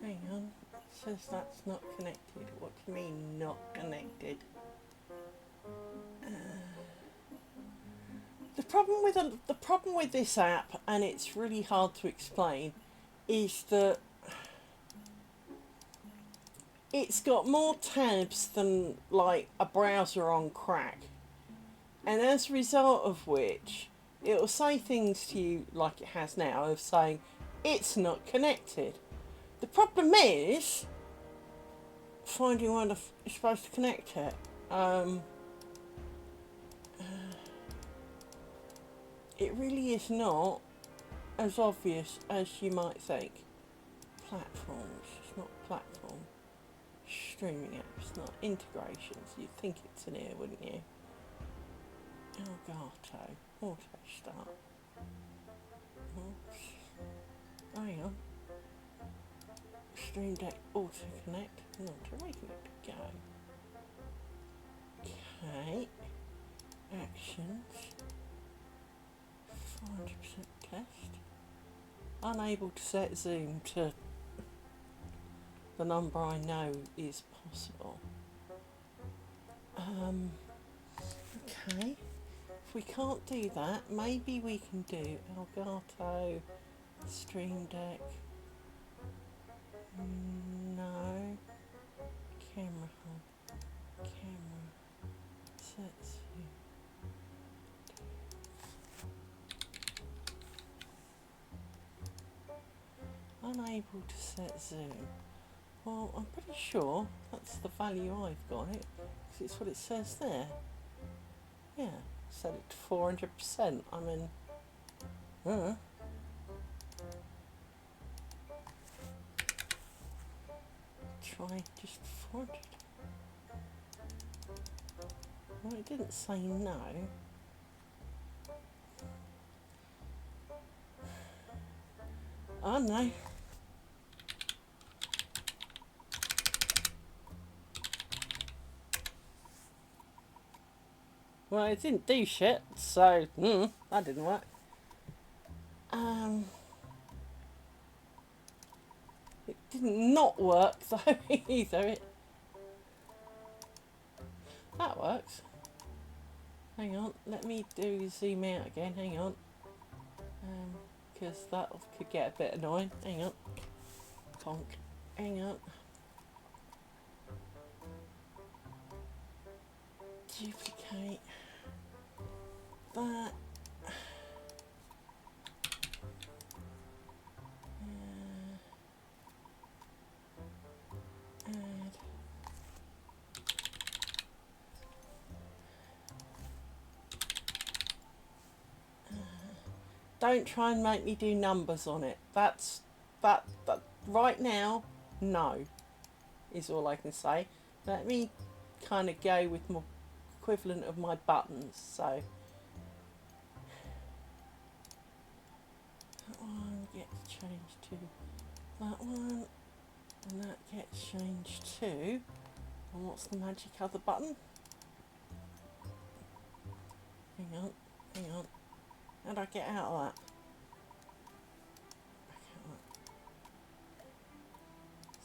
Hang on, it says that's not connected. What do you mean not connected? The problem with this app, and it's really hard to explain, is that it's got more tabs than like a browser on crack, and as a result of which it'll say things to you like it has now of saying it's not connected. The problem is finding where you're supposed to connect it. It really is not as obvious as you might think. Platforms, it's not platform. Streaming apps, not integrations. You'd think it's in here, wouldn't you? Elgato, auto start. Oops. Hang on. Stream Deck auto connect. Auto reconnect. Go. Okay. Actions. 400% test. Unable to set zoom to the number I know is possible. Okay. If we can't do that, maybe we can do Elgato, Stream Deck. No. Camera hub. Camera. Set zoom. Unable to set zoom. Well, I'm pretty sure that's the value I've got it, because it's what it says there. Yeah, set it to 400%. I mean, try just 400. Well, it didn't say no. Oh no. Well, it didn't do shit, so that didn't work. It didn't not work though either. That works. Hang on, let me do zoom out again. Hang on, because that could get a bit annoying. Hang on, bonk. Hang on. Duplicate that. Add. Don't try and make me do numbers on it. That right now, no, is all I can say. Let me kind of go with my equivalent of my buttons. So that one gets changed to that one, and that gets changed to, and what's the magic other button? Hang on, hang on. How do I get out of that?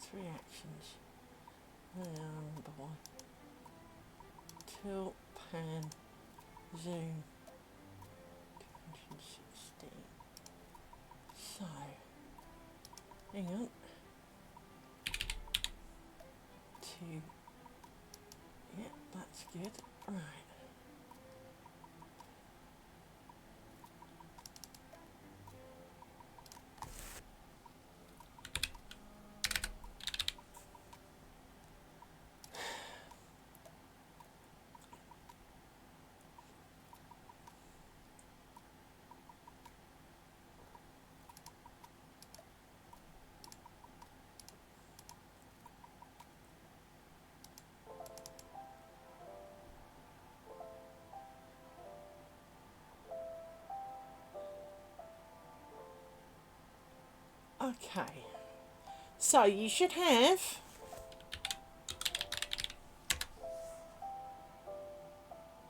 Three actions. Number one. Tilt, pan, zoom. 216. So, hang on. Two. Yeah, that's good. Right. Okay. So you should have...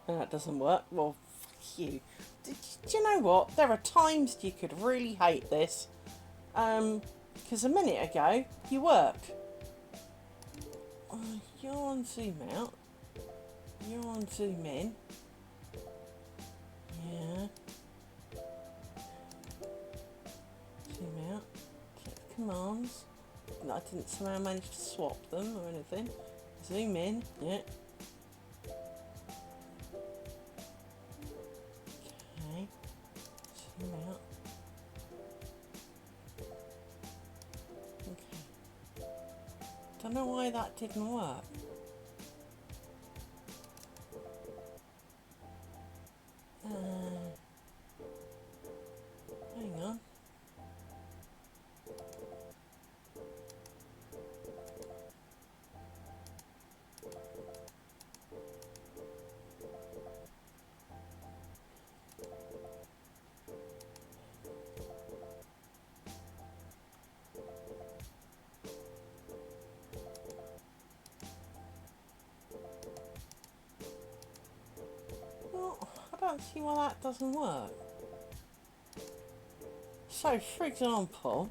that doesn't work. Well, fuck you. Do you know what? There are times you could really hate this. Because a minute ago, you worked. You're on zoom out. You're on zoom in. Yeah. Zoom out. Check the commands. No, I didn't somehow manage to swap them or anything. Zoom in. Yeah. Okay. Zoom out. Okay. Don't know why that didn't work. Hang on. Well, I don't see why that doesn't work. So, for example,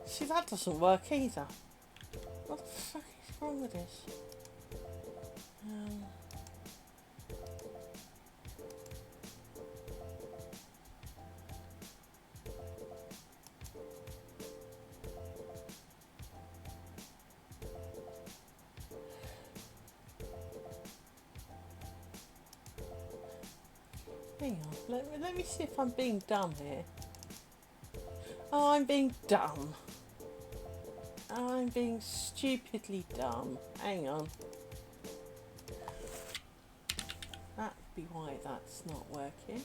see, that doesn't work either. What the fuck is wrong with this? Hang on, let me see if I'm being dumb here. Oh, I'm being dumb. I'm being stupidly dumb. Hang on. That'd be why that's not working.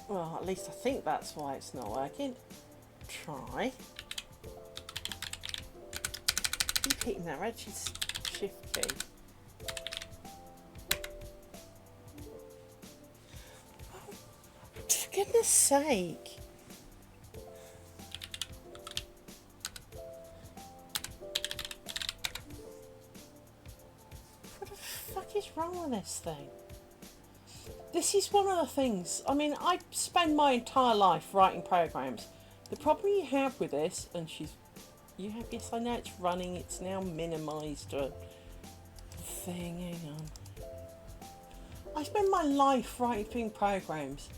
Well, at least I think that's why it's not working. Try. Keep hitting that red shift key. Oh, for goodness sake. What the fuck is wrong with this thing? This is one of the things, I mean, I spend my entire life writing programs. The problem you have with this, and yes, I know it's running, it's now minimised to a thing, hang on. I spend my life writing programs,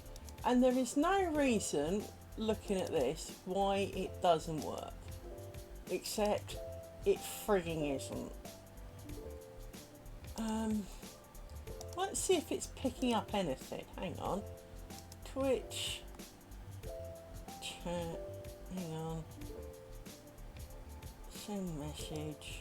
and there is no reason, looking at this, why it doesn't work. Except, it frigging isn't. Let's see if it's picking up anything. Hang on. Twitch. Chat. Hang on. Send message.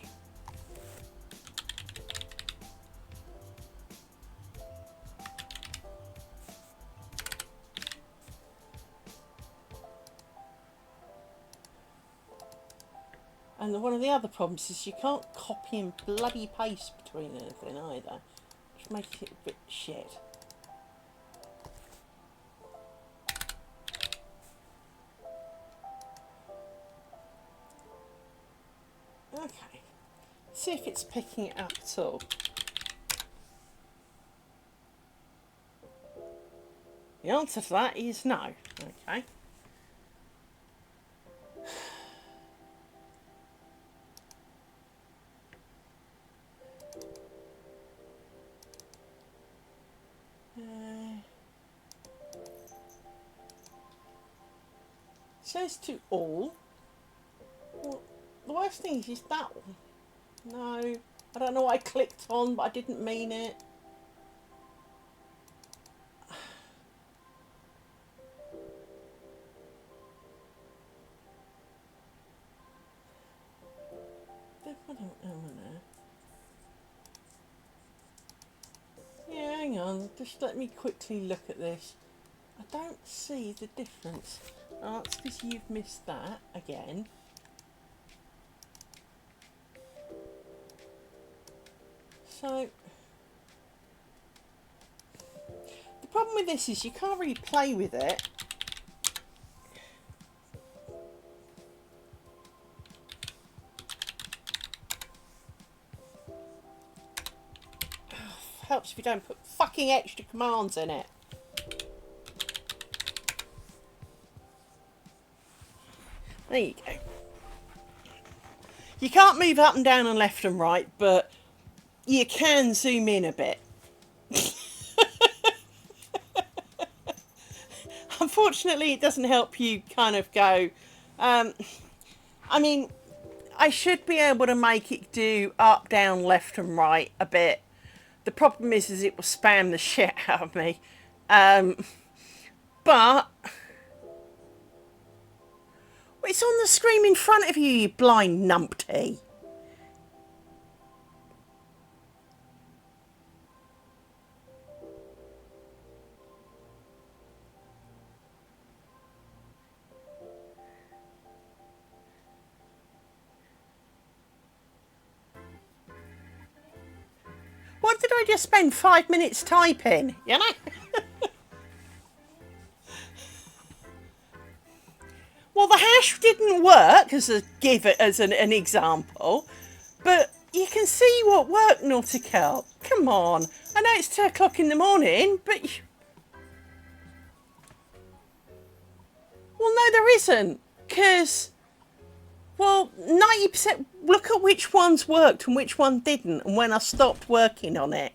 And one of the other problems is you can't copy and bloody paste between anything either. Which makes it a bit shit. Okay. See if it's picking it up at all. The answer to that is no. Okay. Says to all. Well, the worst thing is that one. No, I don't know what I clicked on, but I didn't mean it. I don't know now. Yeah, hang on. Just let me quickly look at this. I don't see the difference. Oh, that's because you've missed that again. So the problem with this is you can't really play with it. Helps if you don't put fucking extra commands in it. There you go. You can't move up and down and left and right, but you can zoom in a bit. Unfortunately, it doesn't help you kind of go... I mean, I should be able to make it do up, down, left and right a bit. The problem is it will spam the shit out of me. But... it's on the screen in front of you, you blind numpty. What did I just spend 5 minutes typing, you know? Well, the hash didn't work as an example, but you can see what worked, Nautical. Come on. I know it's 2 o'clock in the morning, but... well, no, there isn't, because... well, 90%... look at which ones worked and which one didn't, and when I stopped working on it.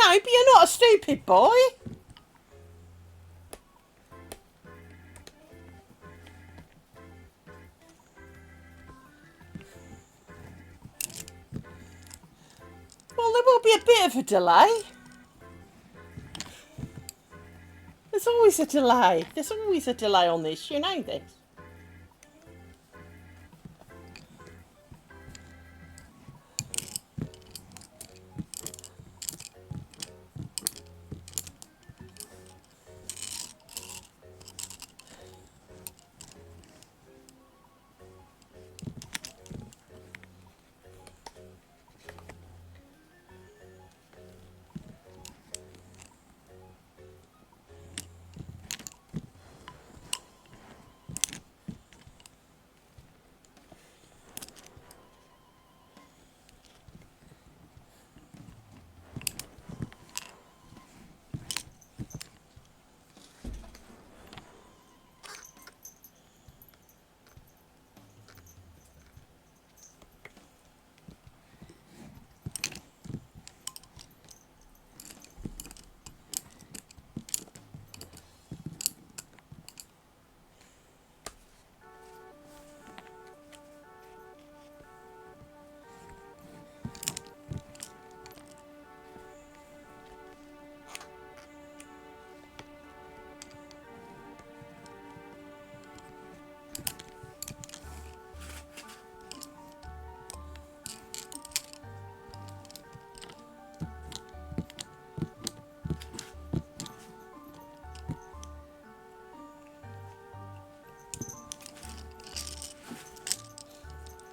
No, but you're not a stupid boy. Well, there will be a bit of a delay. There's always a delay. There's always a delay on this. You know this.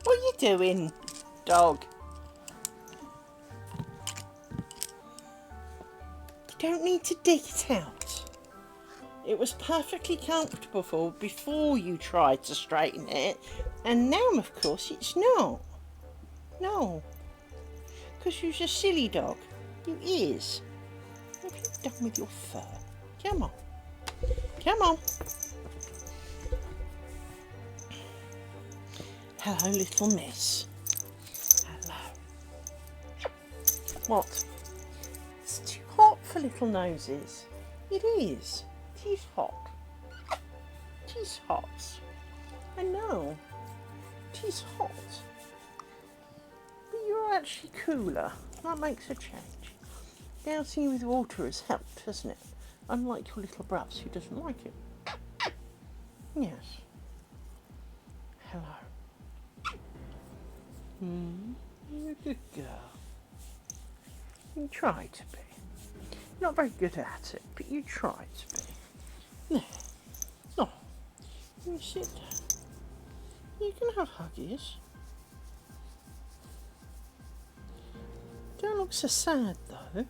What are you doing, dog? You don't need to dig it out. It was perfectly comfortable before you tried to straighten it, and now, of course, it's not. No. Because you're a silly dog. You is. What have you done with your fur? Come on. Come on. Hello, little miss. Hello. What? It's too hot for little noses. It is. It is hot. It is hot. I know. It is hot. But you're actually cooler. That makes a change. Dousing you with water has helped, hasn't it? Unlike your little brats who doesn't like it. Yes. Hello. You're a good girl. You try to be. Not very good at it, but you try to be. There. Oh, You sit down. You can have huggies. Don't look so sad though.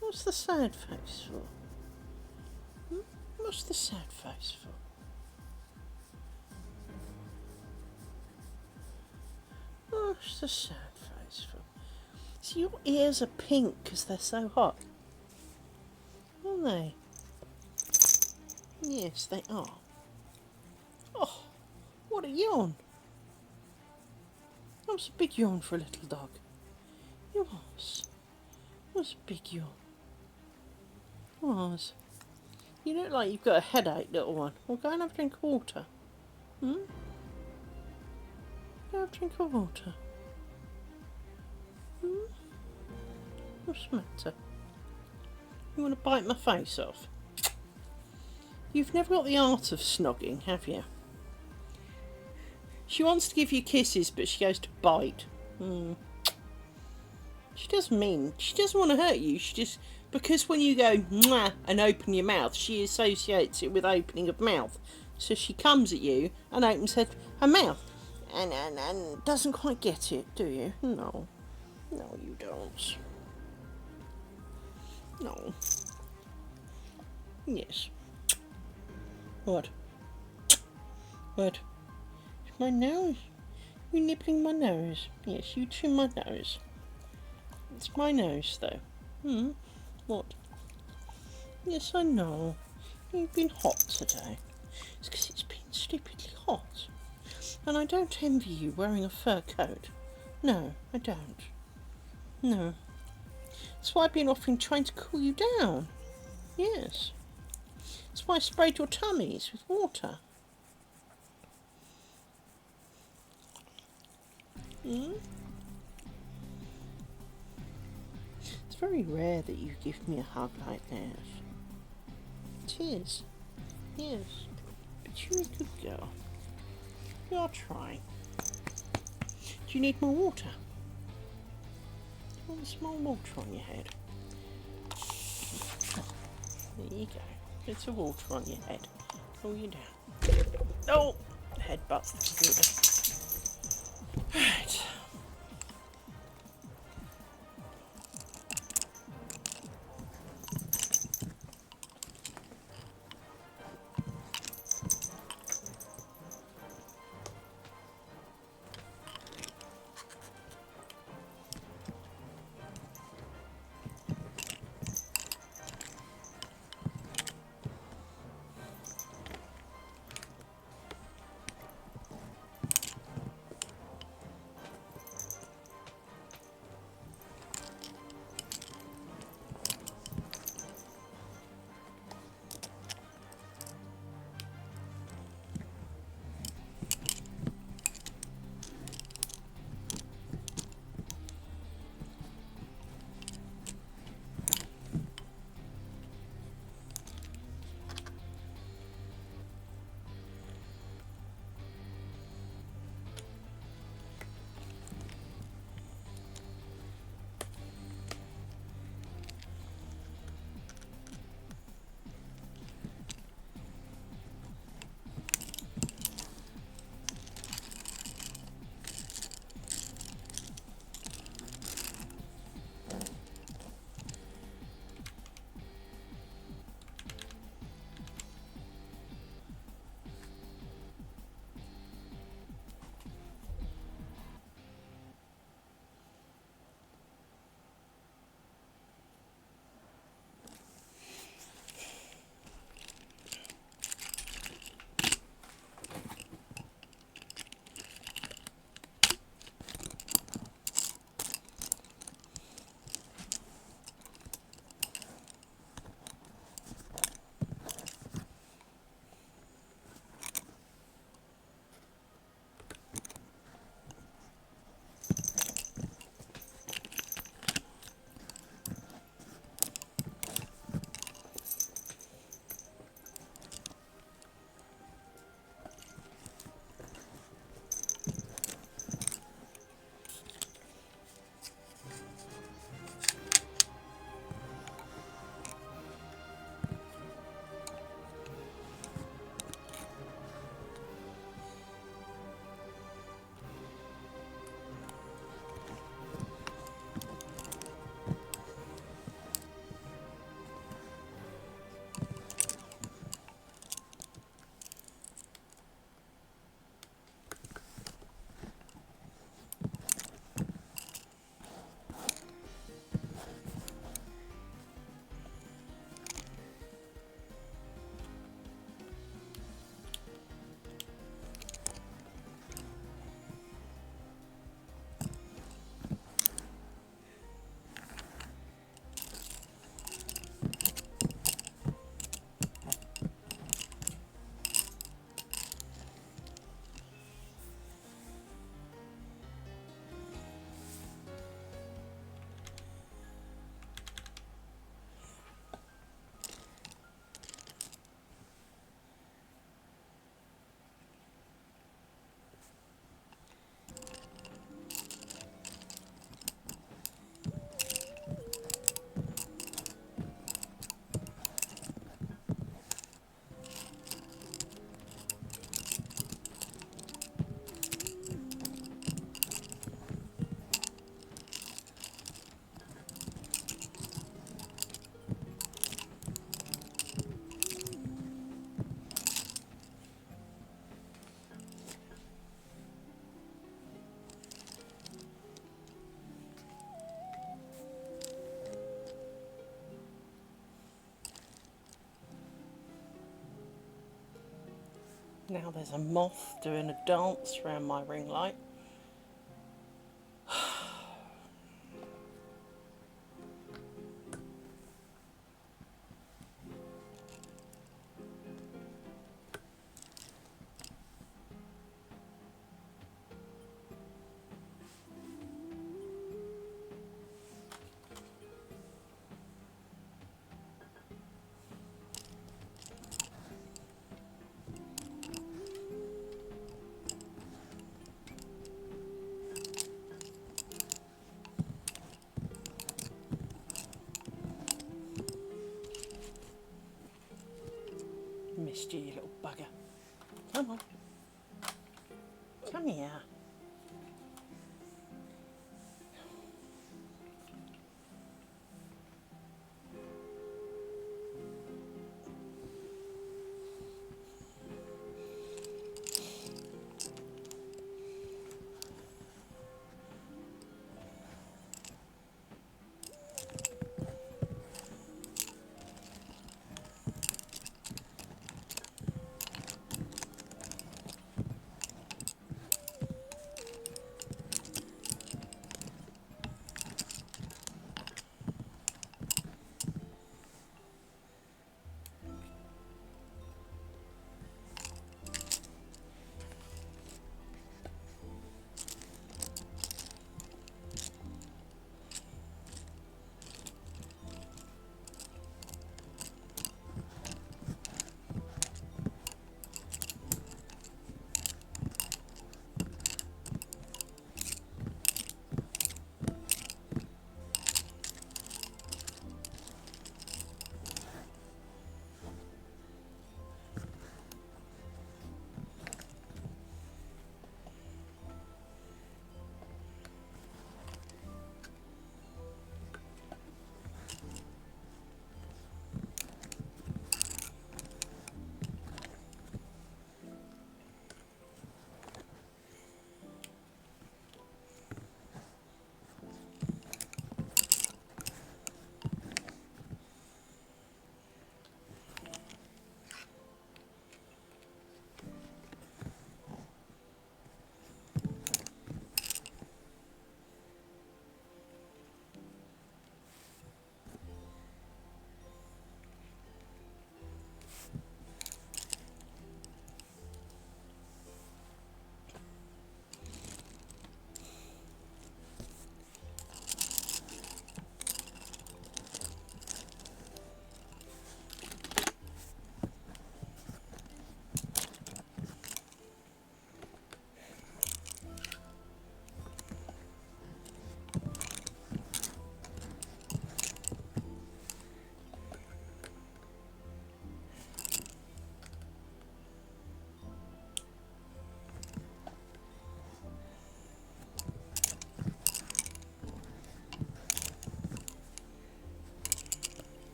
What's the sad face for? What's the sad face for? What's the sad face for? So your ears are pink because they're so hot, aren't they? Yes, they are. Oh, what a yawn. That was a big yawn for a little dog. It was. It was a big yawn. It was. You look like you've got a headache, little one. Well, go and have a drink of water. Go have a drink of water. What's the matter? You want to bite my face off? You've never got the art of snogging, have you? She wants to give you kisses, but she goes to bite. She doesn't want to hurt you. She just, because when you go mwah and open your mouth, she associates it with opening of mouth. So she comes at you and opens her mouth. And doesn't quite get it, do you? No. No, you don't. No. Yes. What? What? It's my nose. You nibbling my nose. Yes, you trim my nose. It's my nose, though. What? Yes, I know. You've been hot today. It's because it's been stupidly hot. And I don't envy you wearing a fur coat. No, I don't. No. That's why I've been offering trying to cool you down. Yes. That's why I sprayed your tummies with water. It's very rare that you give me a hug like that. It is. Yes. But you're a good girl. You are trying. Do you need more water? Do you want a small water on your head? There you go. Bits of water on your head. Pull you down. Oh! Headbutt the computer. Right. Now there's a moth doing a dance around my ring light. Missed you, you little bugger. Come on. Come here.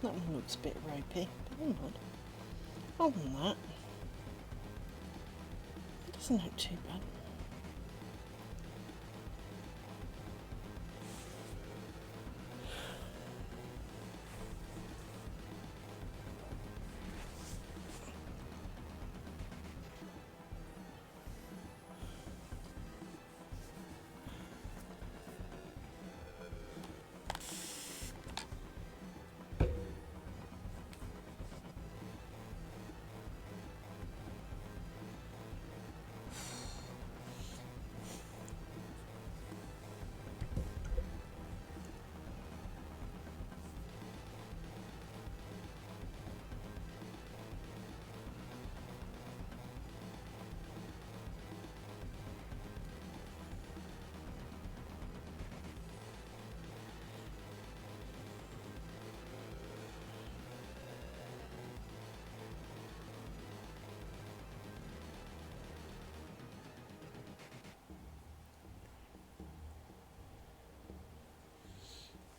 That one looks a bit ropey, but never mind. Other than that, it doesn't look too bad.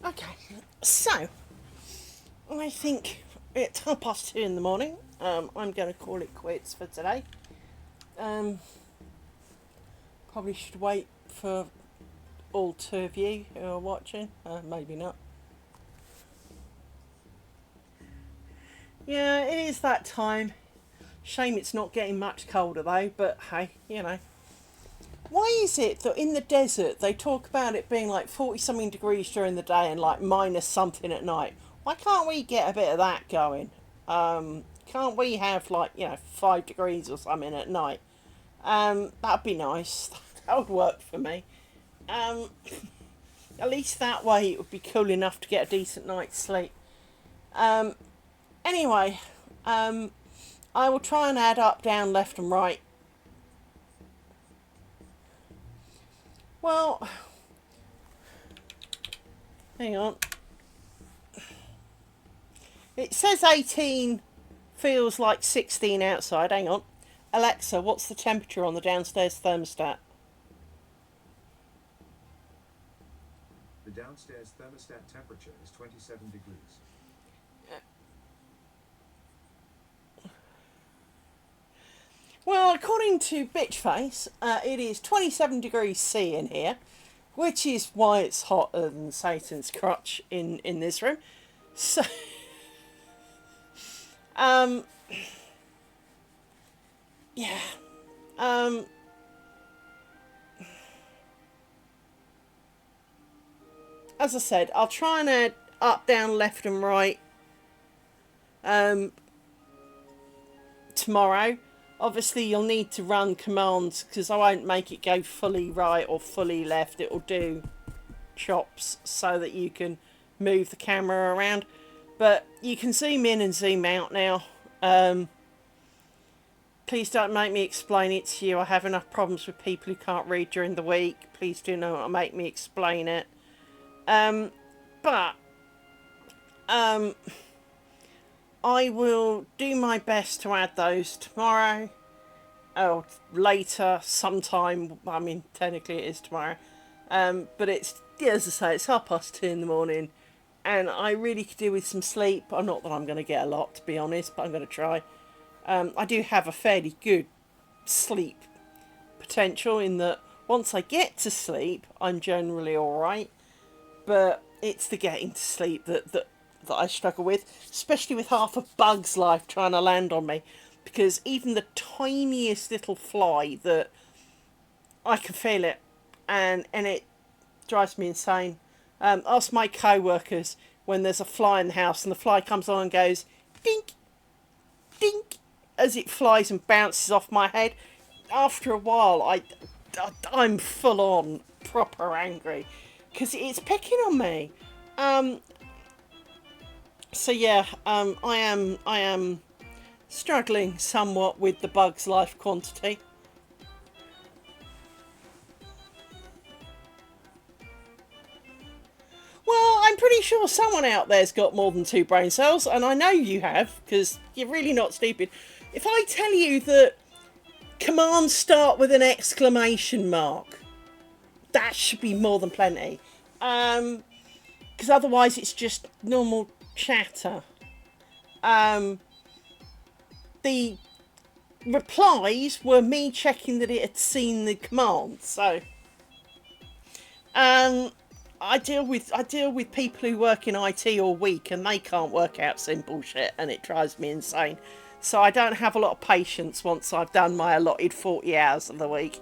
Okay, so I think it's 2:30 in the morning. I'm going to call it quits for today. Probably should wait for all two of you who are watching. Maybe not. Yeah, it is that time. Shame it's not getting much colder though, but hey, you know. Why is it that in the desert they talk about it being like 40 something degrees during the day and like minus something at night? Why can't we get a bit of that going? Can't we have like, 5 degrees or something at night? That'd be nice. That would work for me. At least that way it would be cool enough to get a decent night's sleep. Anyway, I will try and add up, down, left and right. Well, hang on. It says 18, feels like 16 outside. Hang on. Alexa, what's the temperature on the downstairs thermostat? The downstairs thermostat temperature is 27 degrees. Well, according to Bitchface, it is 27 degrees C in here, which is why it's hotter than Satan's crotch in this room. So, yeah, as I said, I'll try and add up, down, left and right tomorrow. Obviously, you'll need to run commands because I won't make it go fully right or fully left. It will do chops so that you can move the camera around. But you can zoom in and zoom out now. Please don't make me explain it to you. I have enough problems with people who can't read during the week. Please do not make me explain it. I will do my best to add those tomorrow or later sometime. I mean, technically it is tomorrow. But it's, yeah, as I say, it's 2:30 in the morning and I really could do with some sleep. Not that I'm going to get a lot, to be honest, but I'm going to try. I do have a fairly good sleep potential in that once I get to sleep, I'm generally alright. But it's the getting to sleep that I struggle with, especially with half a bug's life trying to land on me, because even the tiniest little fly, that I can feel it, and it drives me insane. Ask my co-workers when there's a fly in the house and the fly comes on and goes dink, dink, as it flies and bounces off my head. After a while, I'm full on proper angry because it's pecking on me. So yeah, I am struggling somewhat with the bug's life quantity. Well, I'm pretty sure someone out there's got more than 2 brain cells, and I know you have, because you're really not stupid. If I tell you that commands start with an exclamation mark, that should be more than plenty. Because otherwise it's just normal chatter. The replies were me checking that it had seen the command. So I deal with people who work in IT all week and they can't work out simple shit, and it drives me insane. So I don't have a lot of patience once I've done my allotted 40 hours of the week.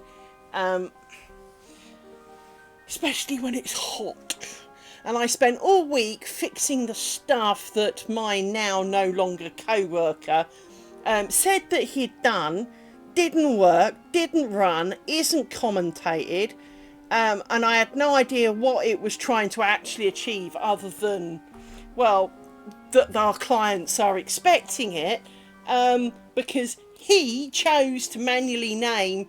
Especially when it's hot. And I spent all week fixing the stuff that my now no longer co-worker said that he'd done, didn't work, didn't run, isn't commentated, and I had no idea what it was trying to actually achieve other than, well, that our clients are expecting it, because he chose to manually name,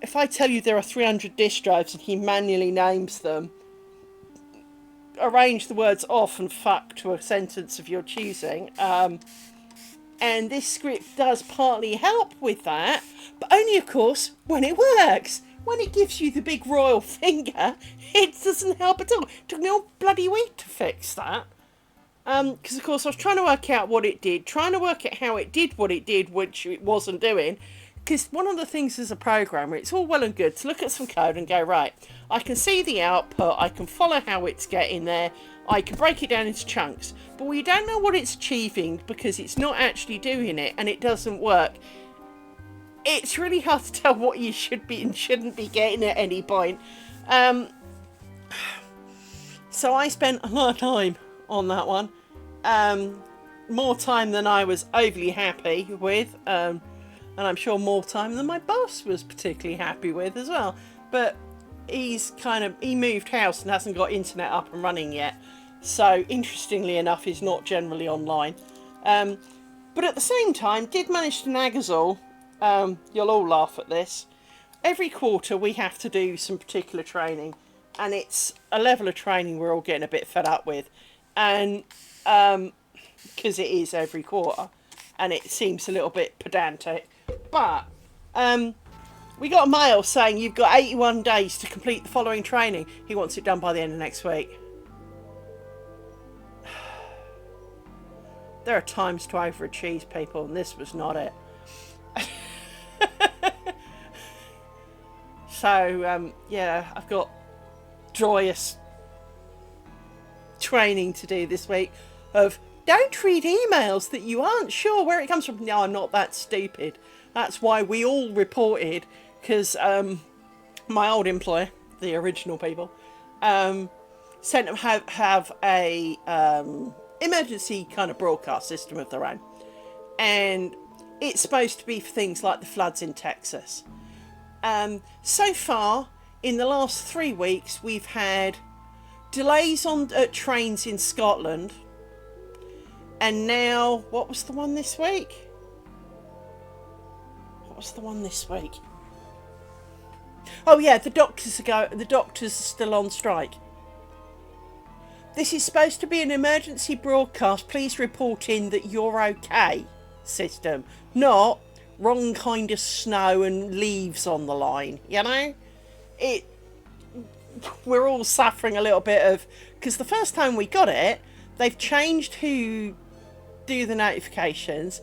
if I tell you there are 300 disk drives and he manually names them, arrange the words off and fuck to a sentence of your choosing, and this script does partly help with that, but only of course when it works. When it gives you the big royal finger, it doesn't help at all. It took me all bloody week to fix that, because of course I was trying to work out what it did, trying to work out how it did what it did, which it wasn't doing. Because one of the things as a programmer, it's all well and good to look at some code and go, right, I can see the output, I can follow how it's getting there, I can break it down into chunks. But we don't know what it's achieving because it's not actually doing it and it doesn't work. It's really hard to tell what you should be and shouldn't be getting at any point. So I spent a lot of time on that one. More time than I was overly happy with. And I'm sure more time than my boss was particularly happy with as well. But he moved house and hasn't got internet up and running yet. So interestingly enough, he's not generally online. But at the same time, did manage to nag us all. You'll all laugh at this. Every quarter we have to do some particular training. And it's a level of training we're all getting a bit fed up with. And because it is every quarter. And it seems a little bit pedantic. But we got a mail saying you've got 81 days to complete the following training. He wants it done by the end of next week. There are times to overachieve, people, and this was not it. So, yeah, I've got joyous training to do this week of don't read emails that you aren't sure where it comes from. No, I'm not that stupid. That's why we all reported, because my old employer, the original people, sent them have a emergency kind of broadcast system of their own. And it's supposed to be for things like the floods in Texas. So far, in the last 3 weeks, we've had delays on trains in Scotland. And now, what was the one this week? Oh yeah, the doctors are still on strike. This is supposed to be an emergency broadcast. Please report in that you're okay system, not wrong kind of snow and leaves on the line. You know, we're all suffering a little bit of, because the first time we got it, they've changed who do the notifications.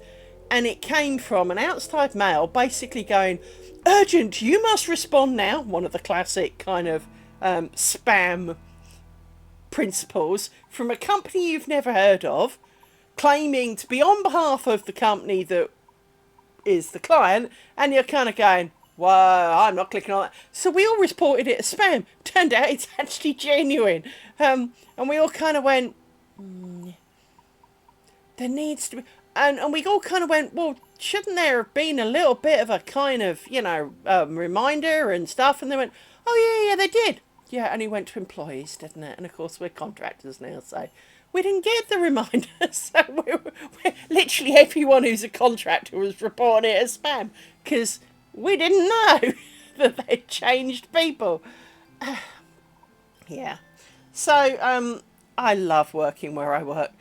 And it came from an outside mail basically going, urgent, you must respond now. One of the classic kind of spam principles from a company you've never heard of, claiming to be on behalf of the company that is the client. And you're kind of going, whoa, I'm not clicking on that. So we all reported it as spam. Turned out it's actually genuine. And we all kind of went, there needs to be... And we all kind of went, well, shouldn't there have been a little bit of a kind of, reminder and stuff? And they went, oh, yeah, they did. Yeah, and it went to employees, didn't it? And, of course, we're contractors now, so we didn't get the reminder. So we're literally everyone who's a contractor was reporting it as spam because we didn't know that they'd changed people. Yeah. So I love working where I work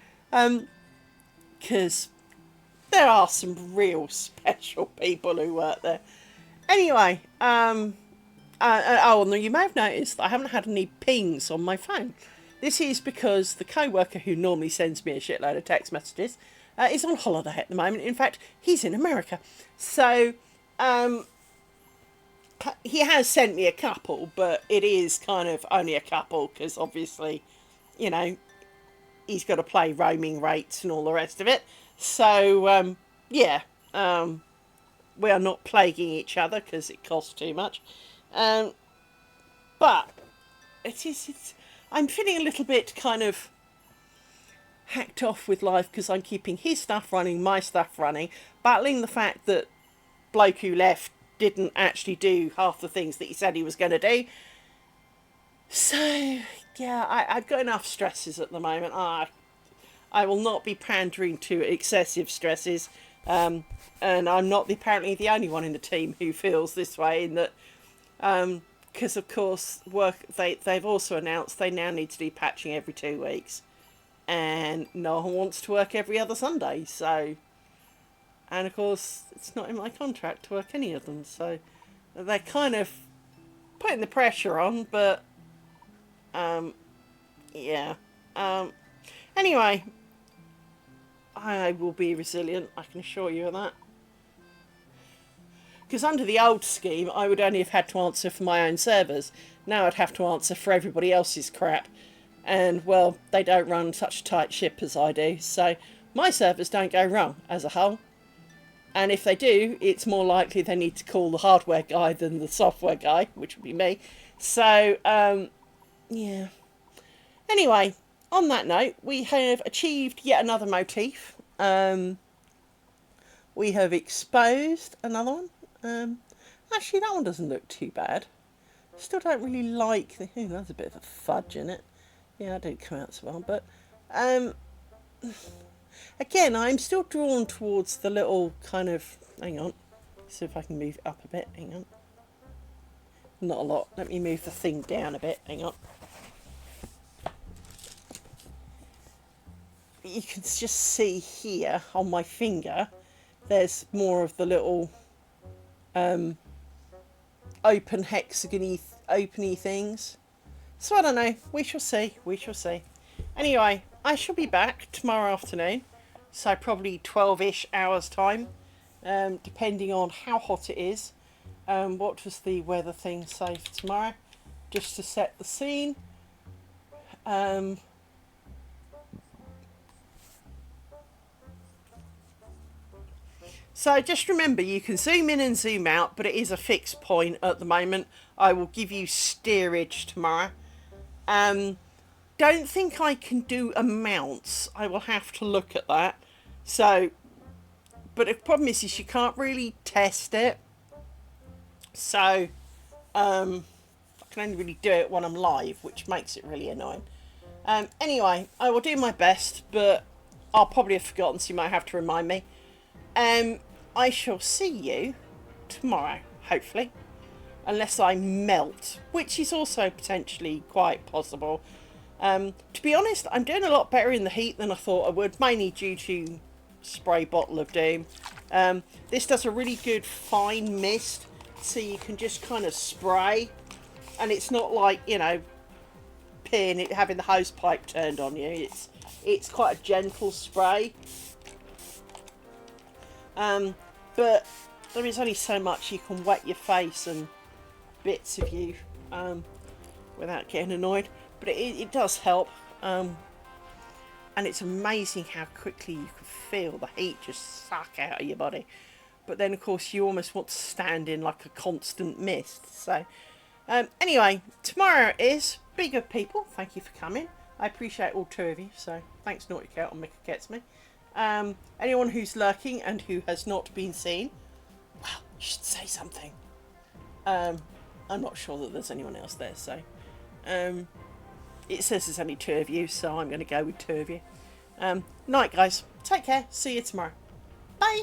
because... there are some real special people who work there. Anyway, no, you may have noticed that I haven't had any pings on my phone. This is because the co-worker who normally sends me a shitload of text messages He's on holiday at the moment. In fact, he's in America. So he has sent me a couple, but it is kind of only a couple because obviously, you know, he's got to play roaming rates and all the rest of it. So yeah, we are not plaguing each other because it costs too much. But I'm feeling a little bit kind of hacked off with life because I'm keeping his stuff running, my stuff running, battling the fact that bloke who left didn't actually do half the things that he said he was going to do. So yeah, I've got enough stresses at the moment. I will not be pandering to excessive stresses, and I'm not apparently the only one in the team who feels this way. In that, because of course they've also announced they now need to do patching every 2 weeks, and no one wants to work every other Sunday. So, and of course it's not in my contract to work any of them. So they're kind of putting the pressure on, but yeah. Anyway, I will be resilient, I can assure you of that. Because under the old scheme, I would only have had to answer for my own servers. Now I'd have to answer for everybody else's crap. And, well, they don't run such a tight ship as I do. So my servers don't go wrong as a whole. And if they do, it's more likely they need to call the hardware guy than the software guy, which would be me. So, yeah. Anyway, on that note, we have achieved yet another motif. We have exposed another one. Actually, that one doesn't look too bad. Still don't really like the... Ooh, there's a bit of a fudge in it. Yeah, that didn't come out so well. But, again, I'm still drawn towards the little kind of... Hang on. See if I can move it up a bit. Hang on. Not a lot. Let me move the thing down a bit. Hang on. You can just see here on my finger there's more of the little open hexagony openy things. So I don't know, we shall see, Anyway, I shall be back tomorrow afternoon, so probably 12ish hours time, depending on how hot it is. What does the weather thing say for tomorrow, just to set the scene. So just remember, you can zoom in and zoom out, but it is a fixed point at the moment. I will give you steerage tomorrow. Don't think I can do amounts. I will have to look at that. So, but the problem is you can't really test it. So, I can only really do it when I'm live, which makes it really annoying. Anyway, I will do my best, but I'll probably have forgotten, so you might have to remind me. I shall see you tomorrow, hopefully, unless I melt, which is also potentially quite possible. To be honest, I'm doing a lot better in the heat than I thought I would, mainly due to spray bottle of doom. This does a really good fine mist, so you can just kind of spray, and it's not like, you know, having the hose pipe turned on you. It's quite a gentle spray. But there is only so much you can wet your face and bits of you without getting annoyed. But it does help. And it's amazing how quickly you can feel the heat just suck out of your body. But then, of course, you almost want to stand in like a constant mist. So, anyway, tomorrow is Be Good People. Thank you for coming. I appreciate all 2 of you. So, thanks, Naughty Cat on Mika Gets Me. Anyone who's lurking and who has not been seen, well, you should say something. I'm not sure that there's anyone else there, so it says there's only 2 of you, so I'm going to go with 2 of you. Night, guys. Take care. See you tomorrow. Bye.